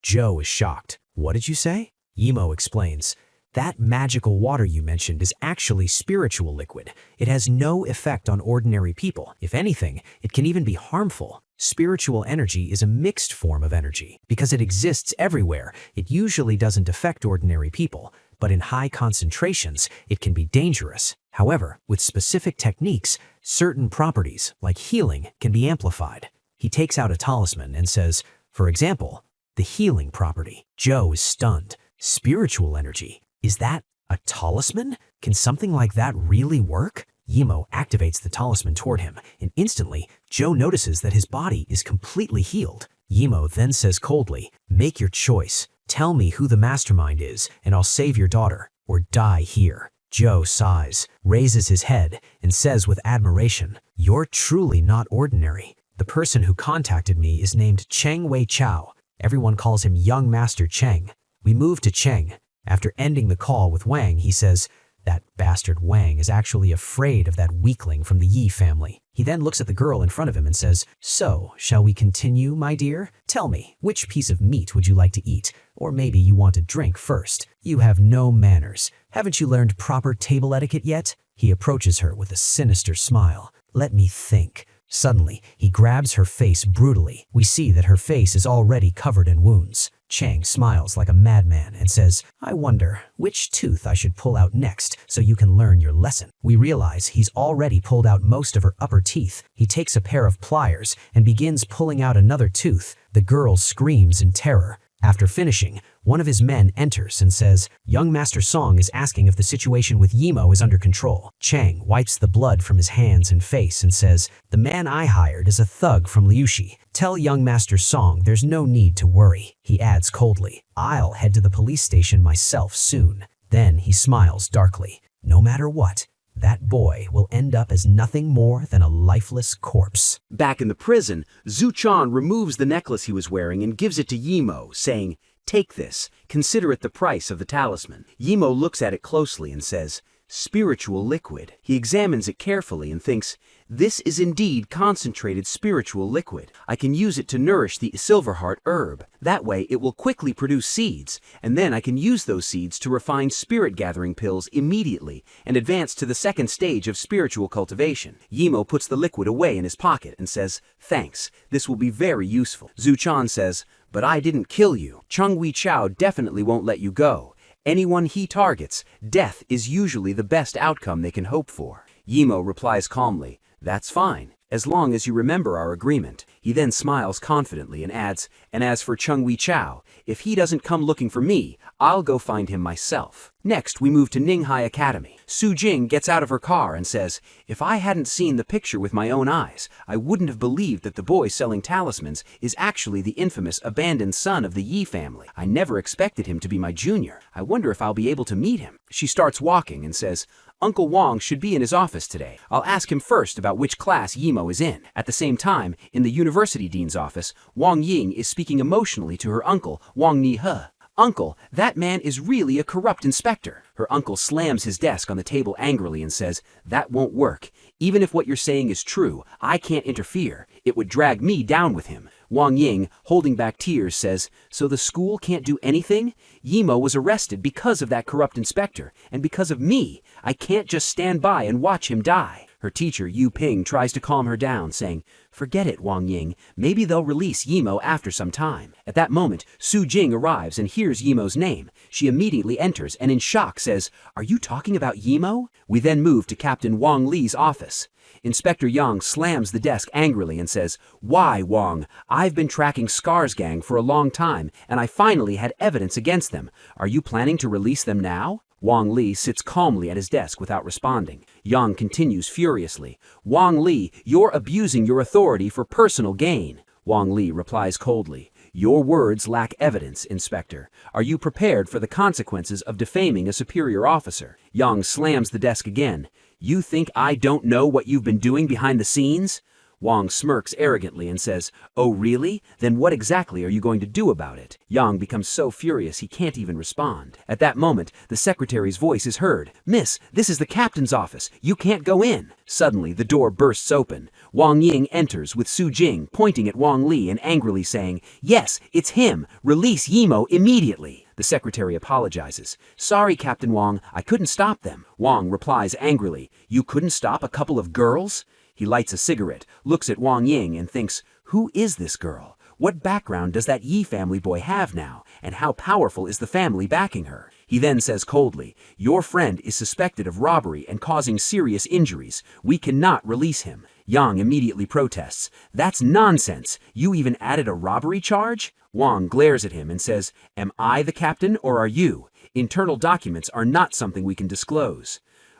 Joe is shocked. "What did you say?" Yimo explains, "That magical water you mentioned is actually spiritual liquid. It has no effect on ordinary people. If anything, it can even be harmful. Spiritual energy is a mixed form of energy. Because it exists everywhere, it usually doesn't affect ordinary people, but in high concentrations, it can be dangerous. However, with specific techniques, certain properties, like healing, can be amplified." He takes out a talisman and says, "For example, the healing property." Joe is stunned. Spiritual energy? Is that a talisman? Can something like that really work? Yimo activates the talisman toward him, and instantly, Joe notices that his body is completely healed. Yimo then says coldly, "Make your choice. Tell me who the mastermind is, and I'll save your daughter, or die here." Joe sighs, raises his head, and says with admiration, "You're truly not ordinary. The person who contacted me is named Cheng Wei Chao. Everyone calls him Young Master Cheng." We move to Cheng. After ending the call with Wang, he says, "That bastard Wang is actually afraid of that weakling from the Yi family." He then looks at the girl in front of him and says, "So, shall we continue, my dear? Tell me, which piece of meat would you like to eat? Or maybe you want a drink first. You have no manners. Haven't you learned proper table etiquette yet?" He approaches her with a sinister smile. "Let me think." Suddenly, he grabs her face brutally. We see that her face is already covered in wounds. Chang smiles like a madman and says, I wonder which tooth I should pull out next so you can learn your lesson. We realize he's already pulled out most of her upper teeth. He takes a pair of pliers and begins pulling out another tooth. The girl screams in terror. After finishing, one of his men enters and says, Young Master Song is asking if the situation with Yimo is under control. Chang wipes the blood from his hands and face and says, The man I hired is a thug from Liushi. Tell young Master Song there's no need to worry. He adds coldly, I'll head to the police station myself soon. Then he smiles darkly. No matter what, that boy will end up as nothing more than a lifeless corpse. Back in the prison, Zhu Chan removes the necklace he was wearing and gives it to Yimo, saying, Take this, consider it the price of the talisman. Yimo looks at it closely and says, Spiritual liquid. He examines it carefully and thinks, This is indeed concentrated spiritual liquid. I can use it to nourish the Silverheart herb. That way it will quickly produce seeds, and then I can use those seeds to refine spirit-gathering pills immediately and advance to the second stage of spiritual cultivation. Yimo puts the liquid away in his pocket and says, Thanks, this will be very useful. Zhu Chan says, But I didn't kill you. Chung Wei Chao definitely won't let you go. Anyone he targets, death is usually the best outcome they can hope for. Yimo replies calmly, That's fine, as long as you remember our agreement. He then smiles confidently and adds, And as for Chung Wei Chao, if he doesn't come looking for me, I'll go find him myself. Next, we move to Ninghai Academy. Su Jing gets out of her car and says, If I hadn't seen the picture with my own eyes, I wouldn't have believed that the boy selling talismans is actually the infamous abandoned son of the Yi family. I never expected him to be my junior. I wonder if I'll be able to meet him. She starts walking and says, Uncle Wang should be in his office today. I'll ask him first about which class Yimo is in. At the same time, in the university dean's office, Wang Ying is speaking emotionally to her uncle, Wang Nihe. Uncle, that man is really a corrupt inspector. Her uncle slams his desk on the table angrily and says, That won't work. Even if what you're saying is true, I can't interfere. It would drag me down with him. Wang Ying, holding back tears, says, So the school can't do anything? Yimo was arrested because of that corrupt inspector, and because of me. I can't just stand by and watch him die. Her teacher, Yu Ping, tries to calm her down, saying, Forget it, Wang Ying. Maybe they'll release Yimo after some time. At that moment, Su Jing arrives and hears Yimo's name. She immediately enters and in shock says, Are you talking about Yimo? We then move to Captain Wang Li's office. Inspector Yang slams the desk angrily and says, Why, Wang? I've been tracking Scar's gang for a long time, and I finally had evidence against them. Are you planning to release them now? Wang Li sits calmly at his desk without responding. Yang continues furiously, Wang Li, you're abusing your authority for personal gain. Wang Li replies coldly, Your words lack evidence, Inspector. Are you prepared for the consequences of defaming a superior officer? Yang slams the desk again. You think I don't know what you've been doing behind the scenes? Wang smirks arrogantly and says, Oh really? Then what exactly are you going to do about it? Yang becomes so furious he can't even respond. At that moment, the secretary's voice is heard. Miss, this is the captain's office. You can't go in. Suddenly, the door bursts open. Wang Ying enters with Su Jing pointing at Wang Li and angrily saying, Yes, it's him. Release Yimo immediately. The secretary apologizes. Sorry, Captain Wang, I couldn't stop them. Wang replies angrily, You couldn't stop a couple of girls? He lights a cigarette, looks at Wang Ying and thinks, Who is this girl? What background does that Yi family boy have now? And how powerful is the family backing her? He then says coldly, Your friend is suspected of robbery and causing serious injuries. We cannot release him. Yang immediately protests. That's nonsense. You even added a robbery charge? Wang glares at him and says, Am I the captain or are you? Internal documents are not something we can disclose.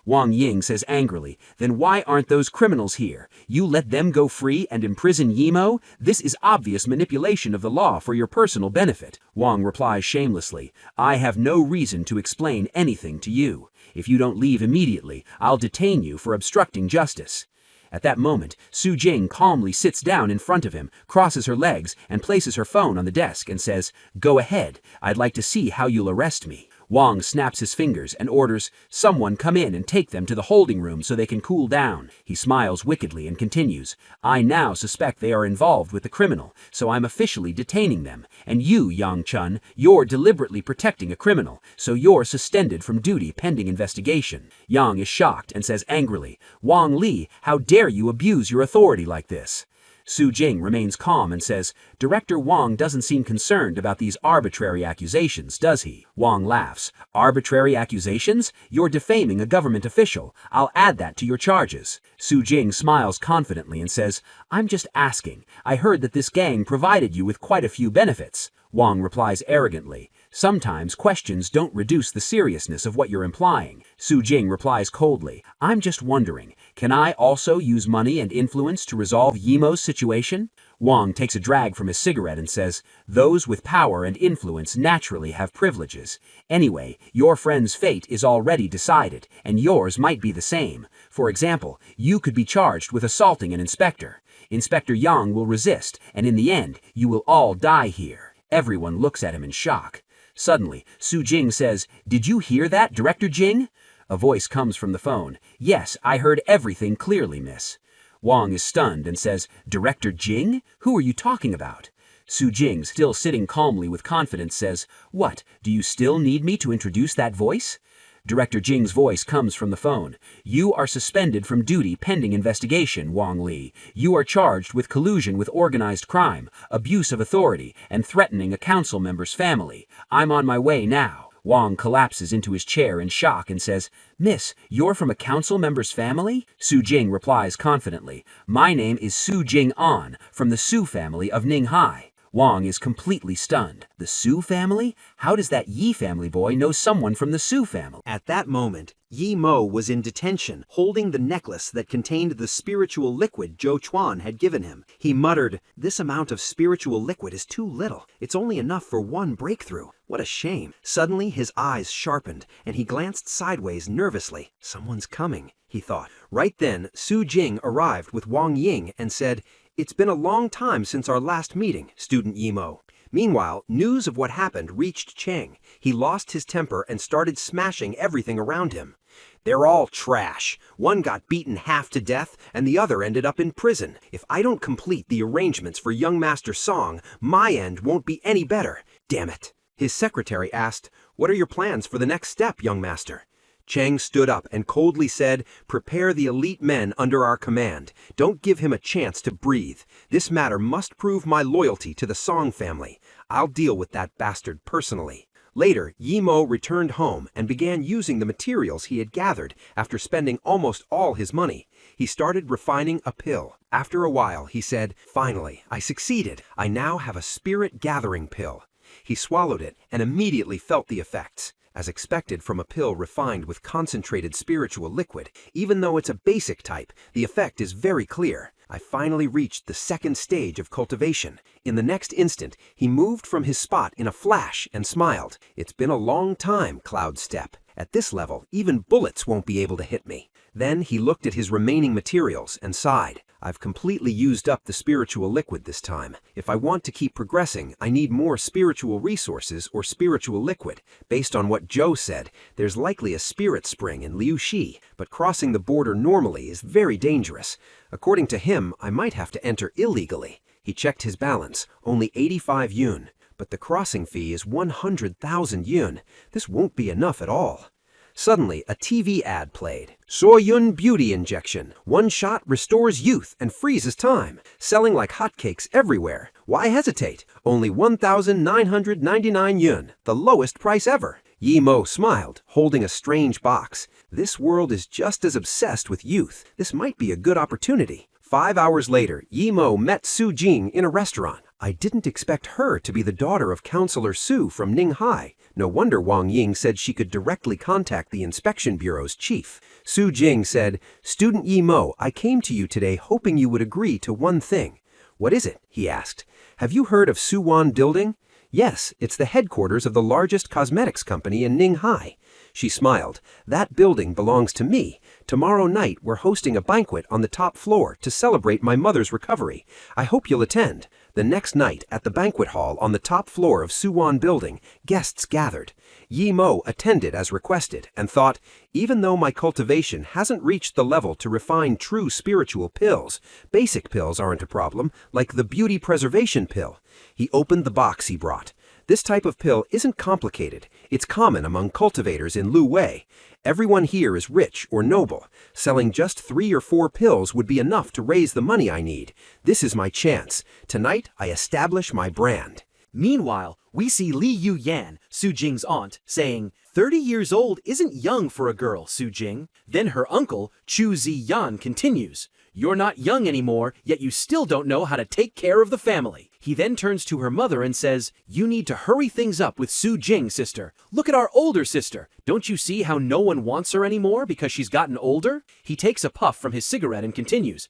Wang Ying says angrily, Then why aren't those criminals here? You let them go free and imprison Yimo? This is obvious manipulation of the law for your personal benefit. Wang replies shamelessly, I have no reason to explain anything to you. If you don't leave immediately, I'll detain you for obstructing justice. At that moment, Su Jing calmly sits down in front of him, crosses her legs, and places her phone on the desk and says, Go ahead, I'd like to see how you'll arrest me. Wang snaps his fingers and orders, Someone come in and take them to the holding room so they can cool down. He smiles wickedly and continues, I now suspect they are involved with the criminal, so I'm officially detaining them. And you, Yang Chun, you're deliberately protecting a criminal, so you're suspended from duty pending investigation. Yang is shocked and says angrily, Wang Li, how dare you abuse your authority like this? Su Jing remains calm and says, Director Wang doesn't seem concerned about these arbitrary accusations, does he? Wang laughs. Arbitrary accusations? You're defaming a government official. I'll add that to your charges. Su Jing smiles confidently and says, I'm just asking. I heard that this gang provided you with quite a few benefits. Wang replies arrogantly, sometimes questions don't reduce the seriousness of what you're implying. Su Jing replies coldly, I'm just wondering, can I also use money and influence to resolve Yimo's situation? Wang takes a drag from his cigarette and says, those with power and influence naturally have privileges. Anyway, your friend's fate is already decided, and yours might be the same. For example, you could be charged with assaulting an inspector. Inspector Yang will resist, and in the end, you will all die here. Everyone looks at him in shock. Suddenly, Su Jing says, Did you hear that, Director Jing? A voice comes from the phone. Yes, I heard everything clearly, miss. Wang is stunned and says, Director Jing? Who are you talking about? Su Jing, still sitting calmly with confidence, says, What, do you still need me to introduce that voice? Director Jing's voice comes from the phone. You are suspended from duty pending investigation, Wang Li. You are charged with collusion with organized crime, abuse of authority, and threatening a council member's family. I'm on my way now. Wang collapses into his chair in shock and says, Miss, you're from a council member's family? Su Jing replies confidently, My name is Su Jing An, from the Su family of Ninghai. Wang is completely stunned. The Su family? How does that Yi family boy know someone from the Su family? At that moment, Yimo was in detention, holding the necklace that contained the spiritual liquid Zhou Chuan had given him. He muttered, This amount of spiritual liquid is too little. It's only enough for one breakthrough. What a shame. Suddenly his eyes sharpened, and he glanced sideways nervously. Someone's coming, he thought. Right then, Su Jing arrived with Wang Ying and said, It's been a long time since our last meeting, Student Yimo. Meanwhile, news of what happened reached Cheng. He lost his temper and started smashing everything around him. They're all trash. One got beaten half to death, and the other ended up in prison. If I don't complete the arrangements for young Master Song, my end won't be any better. Damn it. His secretary asked, What are your plans for the next step, young master? Cheng stood up and coldly said, Prepare the elite men under our command. Don't give him a chance to breathe. This matter must prove my loyalty to the Song family. I'll deal with that bastard personally. Later, Yimo returned home and began using the materials he had gathered after spending almost all his money. He started refining a pill. After a while, he said, Finally, I succeeded. I now have a spirit-gathering pill. He swallowed it and immediately felt the effects. As expected from a pill refined with concentrated spiritual liquid, even though it's a basic type, the effect is very clear. I finally reached the second stage of cultivation. In the next instant, he moved from his spot in a flash and smiled. It's been a long time, Cloud Step. At this level, even bullets won't be able to hit me. Then he looked at his remaining materials and sighed. I've completely used up the spiritual liquid this time. If I want to keep progressing, I need more spiritual resources or spiritual liquid. Based on what Zhou said, there's likely a spirit spring in Liuxi, but crossing the border normally is very dangerous. According to him, I might have to enter illegally. He checked his balance, only 85 yuan, but the crossing fee is 100,000 yuan. This won't be enough at all. Suddenly, a TV ad played. Soyun Beauty Injection. One shot restores youth and freezes time. Selling like hotcakes everywhere. Why hesitate? Only 1,999 yuan, the lowest price ever. Yimo smiled, holding a strange box. This world is just as obsessed with youth. This might be a good opportunity. 5 hours later, Yimo met Su Jing in a restaurant. I didn't expect her to be the daughter of Counselor Su from Ninghai. No wonder Wang Ying said she could directly contact the Inspection Bureau's chief. Su Jing said, Student Yimo, I came to you today hoping you would agree to one thing. What is it? He asked. Have you heard of Suwon Building? Yes, it's the headquarters of the largest cosmetics company in Ninghai. She smiled. That building belongs to me. Tomorrow night we're hosting a banquet on the top floor to celebrate my mother's recovery. I hope you'll attend. The next night, at the banquet hall on the top floor of Suwon Building, guests gathered. Yimo attended as requested and thought, even though my cultivation hasn't reached the level to refine true spiritual pills, basic pills aren't a problem, like the beauty preservation pill. He opened the box he brought. This type of pill isn't complicated. It's common among cultivators in Lu Wei. Everyone here is rich or noble. Selling just 3 or 4 pills would be enough to raise the money I need. This is my chance. Tonight, I establish my brand. Meanwhile, we see Li Yu Yan, Su Jing's aunt, saying, 30 years old isn't young for a girl, Su Jing. Then her uncle, Chu Ziyan, continues, you're not young anymore, yet you still don't know how to take care of the family. He then turns to her mother and says, you need to hurry things up with Su Jing, sister. Look at our older sister. Don't you see how no one wants her anymore because she's gotten older? He takes a puff from his cigarette and continues,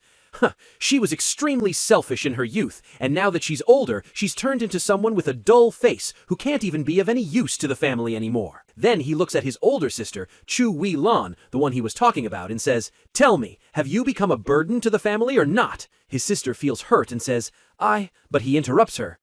she was extremely selfish in her youth, and now that she's older, she's turned into someone with a dull face who can't even be of any use to the family anymore. Then he looks at his older sister, Chu Wei Lan, the one he was talking about, and says, tell me, have you become a burden to the family or not? His sister feels hurt and says, but he interrupts her.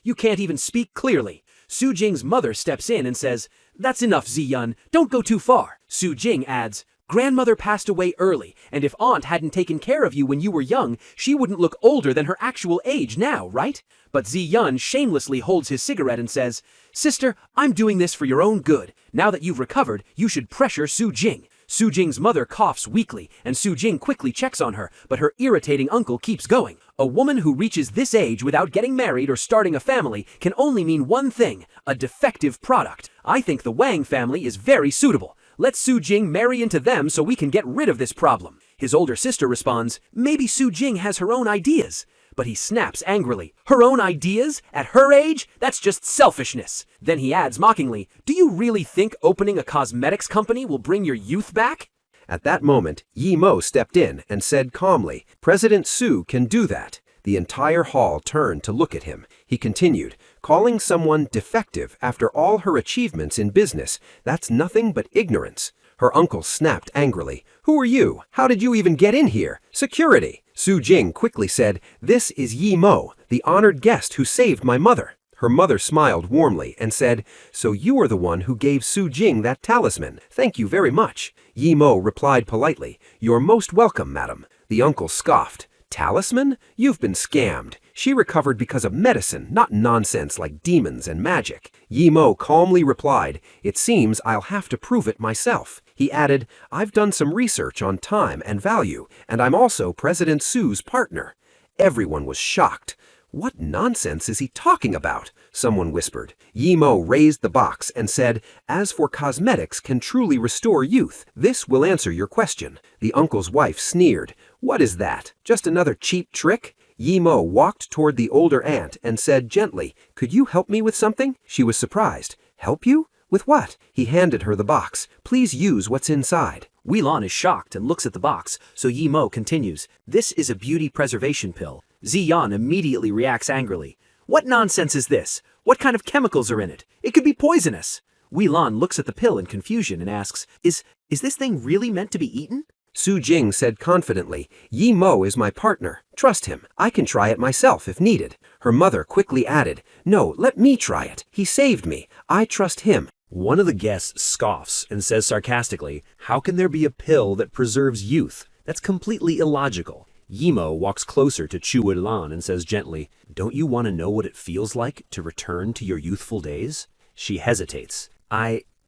You can't even speak clearly. Su Jing's mother steps in and says, that's enough, Ziyun, don't go too far. Su Jing adds, grandmother passed away early, and if aunt hadn't taken care of you when you were young, she wouldn't look older than her actual age now, right? But Ziyun shamelessly holds his cigarette and says, sister, I'm doing this for your own good. Now that you've recovered, you should pressure Su Jing. Su Jing's mother coughs weakly, and Su Jing quickly checks on her, but her irritating uncle keeps going. A woman who reaches this age without getting married or starting a family can only mean one thing, a defective product. I think the Wang family is very suitable. Let Su Jing marry into them so we can get rid of this problem. His older sister responds, maybe Su Jing has her own ideas. But he snaps angrily, her own ideas? At her age? That's just selfishness. Then he adds mockingly, do you really think opening a cosmetics company will bring your youth back? At that moment, Yi Mo stepped in and said calmly, President Su can do that. The entire hall turned to look at him. He continued, calling someone defective after all her achievements in business, that's nothing but ignorance. Her uncle snapped angrily, who are you? How did you even get in here? Security! Su Jing quickly said, this is Yi Mo, the honored guest who saved my mother. Her mother smiled warmly and said, so you are the one who gave Su Jing that talisman. Thank you very much. Yi Mo replied politely, you're most welcome, madam. The uncle scoffed. Talisman? You've been scammed. She recovered because of medicine, not nonsense like demons and magic. Yi Mo calmly replied, it seems I'll have to prove it myself. He added, I've done some research on time and value, and I'm also President Su's partner. Everyone was shocked. What nonsense is he talking about? Someone whispered. Yi Mo raised the box and said, as for cosmetics can truly restore youth, this will answer your question. The uncle's wife sneered. What is that? Just another cheap trick? Yi Mo walked toward the older aunt and said gently, could you help me with something? She was surprised. Help you? With what? He handed her the box. Please use what's inside. Wei Lan is shocked and looks at the box, so Yi Mo continues, this is a beauty preservation pill. Ziyan immediately reacts angrily. What nonsense is this? What kind of chemicals are in it? It could be poisonous. Wei Lan looks at the pill in confusion and asks, is this thing really meant to be eaten? Su Jing said confidently, Yi Mo is my partner. Trust him. I can try it myself if needed. Her mother quickly added, no, let me try it. He saved me. I trust him. One of the guests scoffs and says sarcastically, how can there be a pill that preserves youth? That's completely illogical. Yi Mo walks closer to Chu Wei Lan and says gently, don't you want to know what it feels like to return to your youthful days? She hesitates.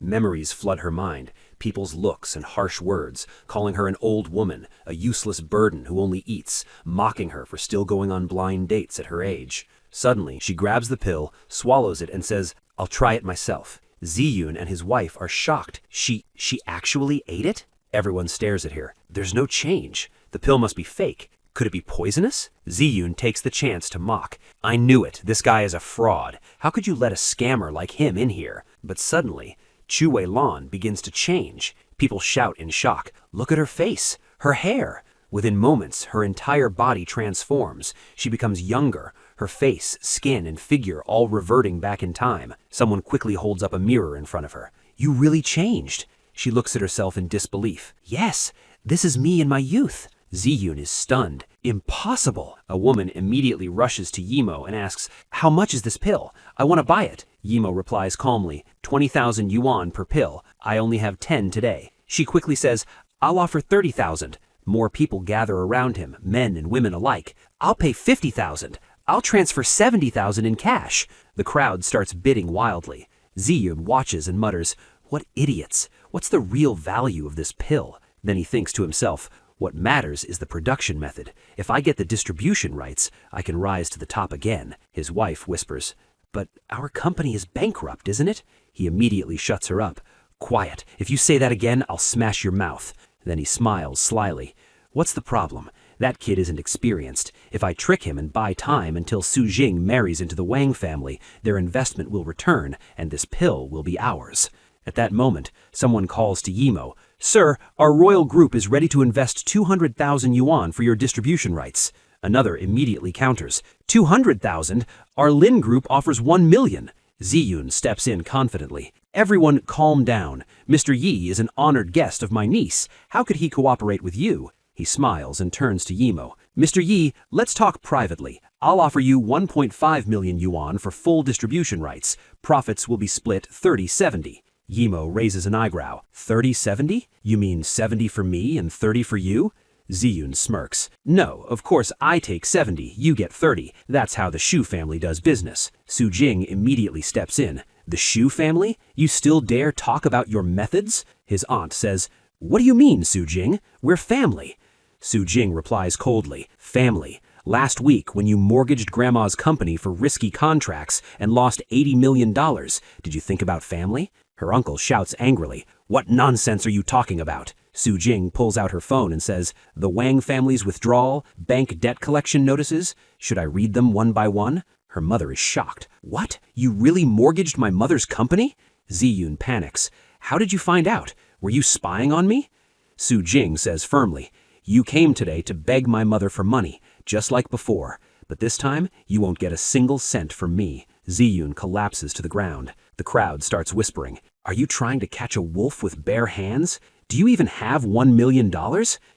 Memories flood her mind, people's looks and harsh words, calling her an old woman, a useless burden who only eats, mocking her for still going on blind dates at her age. Suddenly, she grabs the pill, swallows it, and says, I'll try it myself. Ziyun and his wife are shocked. She actually ate it? Everyone stares at her. There's no change. The pill must be fake. Could it be poisonous? Ziyun takes the chance to mock. I knew it. This guy is a fraud. How could you let a scammer like him in here? But suddenly, Chu Wei Lan begins to change. People shout in shock. Look at her face. Her hair. Within moments, her entire body transforms. She becomes younger, her face, skin, and figure all reverting back in time. Someone quickly holds up a mirror in front of her. You really changed. She looks at herself in disbelief. Yes, this is me in my youth. Ziyun is stunned. Impossible! A woman immediately rushes to Yi Mo and asks, how much is this pill? I want to buy it. Yi Mo replies calmly, 20,000 yuan per pill. I only have 10 today. She quickly says, I'll offer 30,000. More people gather around him, men and women alike. I'll pay 50,000. I'll transfer 70,000 in cash. The crowd starts bidding wildly. Ziyun watches and mutters, "What idiots! What's the real value of this pill?" Then he thinks to himself, "What matters is the production method. If I get the distribution rights, I can rise to the top again." His wife whispers, "But our company is bankrupt, isn't it?" He immediately shuts her up. "Quiet. If you say that again, I'll smash your mouth." Then he smiles slyly. "What's the problem? That kid isn't experienced. If I trick him and buy time until Su Jing marries into the Wang family, their investment will return, and this pill will be ours." At that moment, someone calls to Yimo, "Sir, our royal group is ready to invest 200,000 yuan for your distribution rights." Another immediately counters, 200,000? Our Lin group offers 1 million. Ziyun steps in confidently. "Everyone calm down. Mr. Yi is an honored guest of my niece. How could he cooperate with you?" He smiles and turns to Yimo. "Mr. Yi, let's talk privately. I'll offer you 1.5 million yuan for full distribution rights. Profits will be split 30-70. Yimo raises an eyebrow. 30-70? You mean 70 for me and 30 for you? Ziyun smirks. "No, of course I take 70, you get 30. That's how the Shu family does business." Su Jing immediately steps in. "The Shu family? You still dare talk about your methods?" His aunt says, "What do you mean, Su Jing? We're family." Su Jing replies coldly, "Family. Last week, when you mortgaged Grandma's company for risky contracts and lost $80 million, did you think about family?" Her uncle shouts angrily, "What nonsense are you talking about?" Su Jing pulls out her phone and says, "The Wang family's withdrawal, bank debt collection notices. Should I read them one by one?" Her mother is shocked. "What? You really mortgaged my mother's company?" Ziyun panics. "How did you find out? Were you spying on me?" Su Jing says firmly, "You came today to beg my mother for money, just like before. But this time, you won't get a single cent from me." Ziyun collapses to the ground. The crowd starts whispering, "Are you trying to catch a wolf with bare hands? Do you even have $1 million?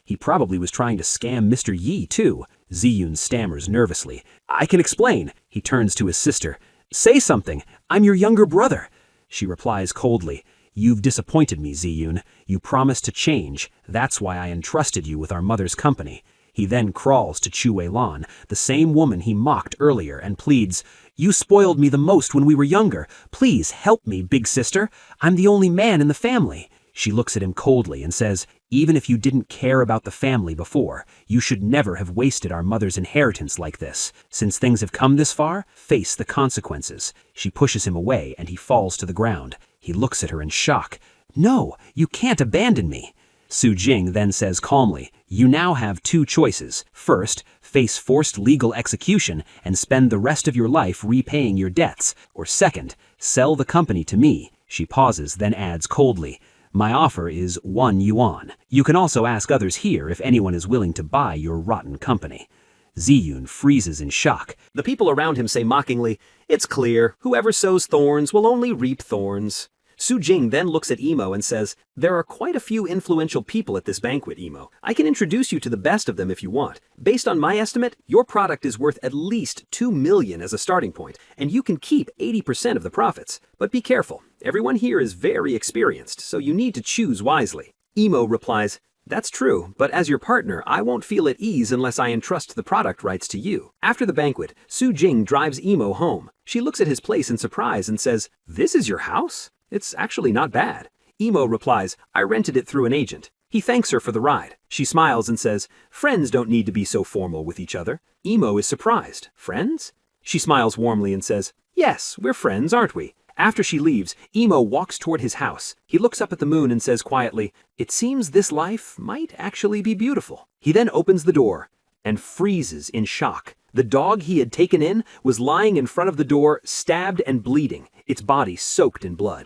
He probably was trying to scam Mr. Yi, too." Ziyun stammers nervously. "I can explain." He turns to his sister. "Say something. I'm your younger brother." She replies coldly, "You've disappointed me, Ziyun. You promised to change. That's why I entrusted you with our mother's company." He then crawls to Chu Weilan, the same woman he mocked earlier, and pleads, "You spoiled me the most when we were younger. Please help me, big sister. I'm the only man in the family." She looks at him coldly and says, "Even if you didn't care about the family before, you should never have wasted our mother's inheritance like this. Since things have come this far, face the consequences." She pushes him away and he falls to the ground. He looks at her in shock. "No, you can't abandon me." Su Jing then says calmly, "You now have two choices. First, face forced legal execution and spend the rest of your life repaying your debts. Or second, sell the company to me." She pauses, then adds coldly, "My offer is 1 yuan. You can also ask others here if anyone is willing to buy your rotten company." Ziyun freezes in shock. The people around him say mockingly, "It's clear, whoever sows thorns will only reap thorns." Su Jing then looks at Imo and says, "There are quite a few influential people at this banquet, Imo. I can introduce you to the best of them if you want. Based on my estimate, your product is worth at least 2 million as a starting point, and you can keep 80% of the profits. But be careful, everyone here is very experienced, so you need to choose wisely." Imo replies, "That's true, but as your partner, I won't feel at ease unless I entrust the product rights to you." After the banquet, Su Jing drives Imo home. She looks at his place in surprise and says, "This is your house? It's actually not bad." Imo replies, "I rented it through an agent." He thanks her for the ride. She smiles and says, "Friends don't need to be so formal with each other." Imo is surprised. "Friends?" She smiles warmly and says, "Yes, we're friends, aren't we?" After she leaves, Imo walks toward his house. He looks up at the moon and says quietly, "It seems this life might actually be beautiful." He then opens the door and freezes in shock. The dog he had taken in was lying in front of the door, stabbed and bleeding, its body soaked in blood.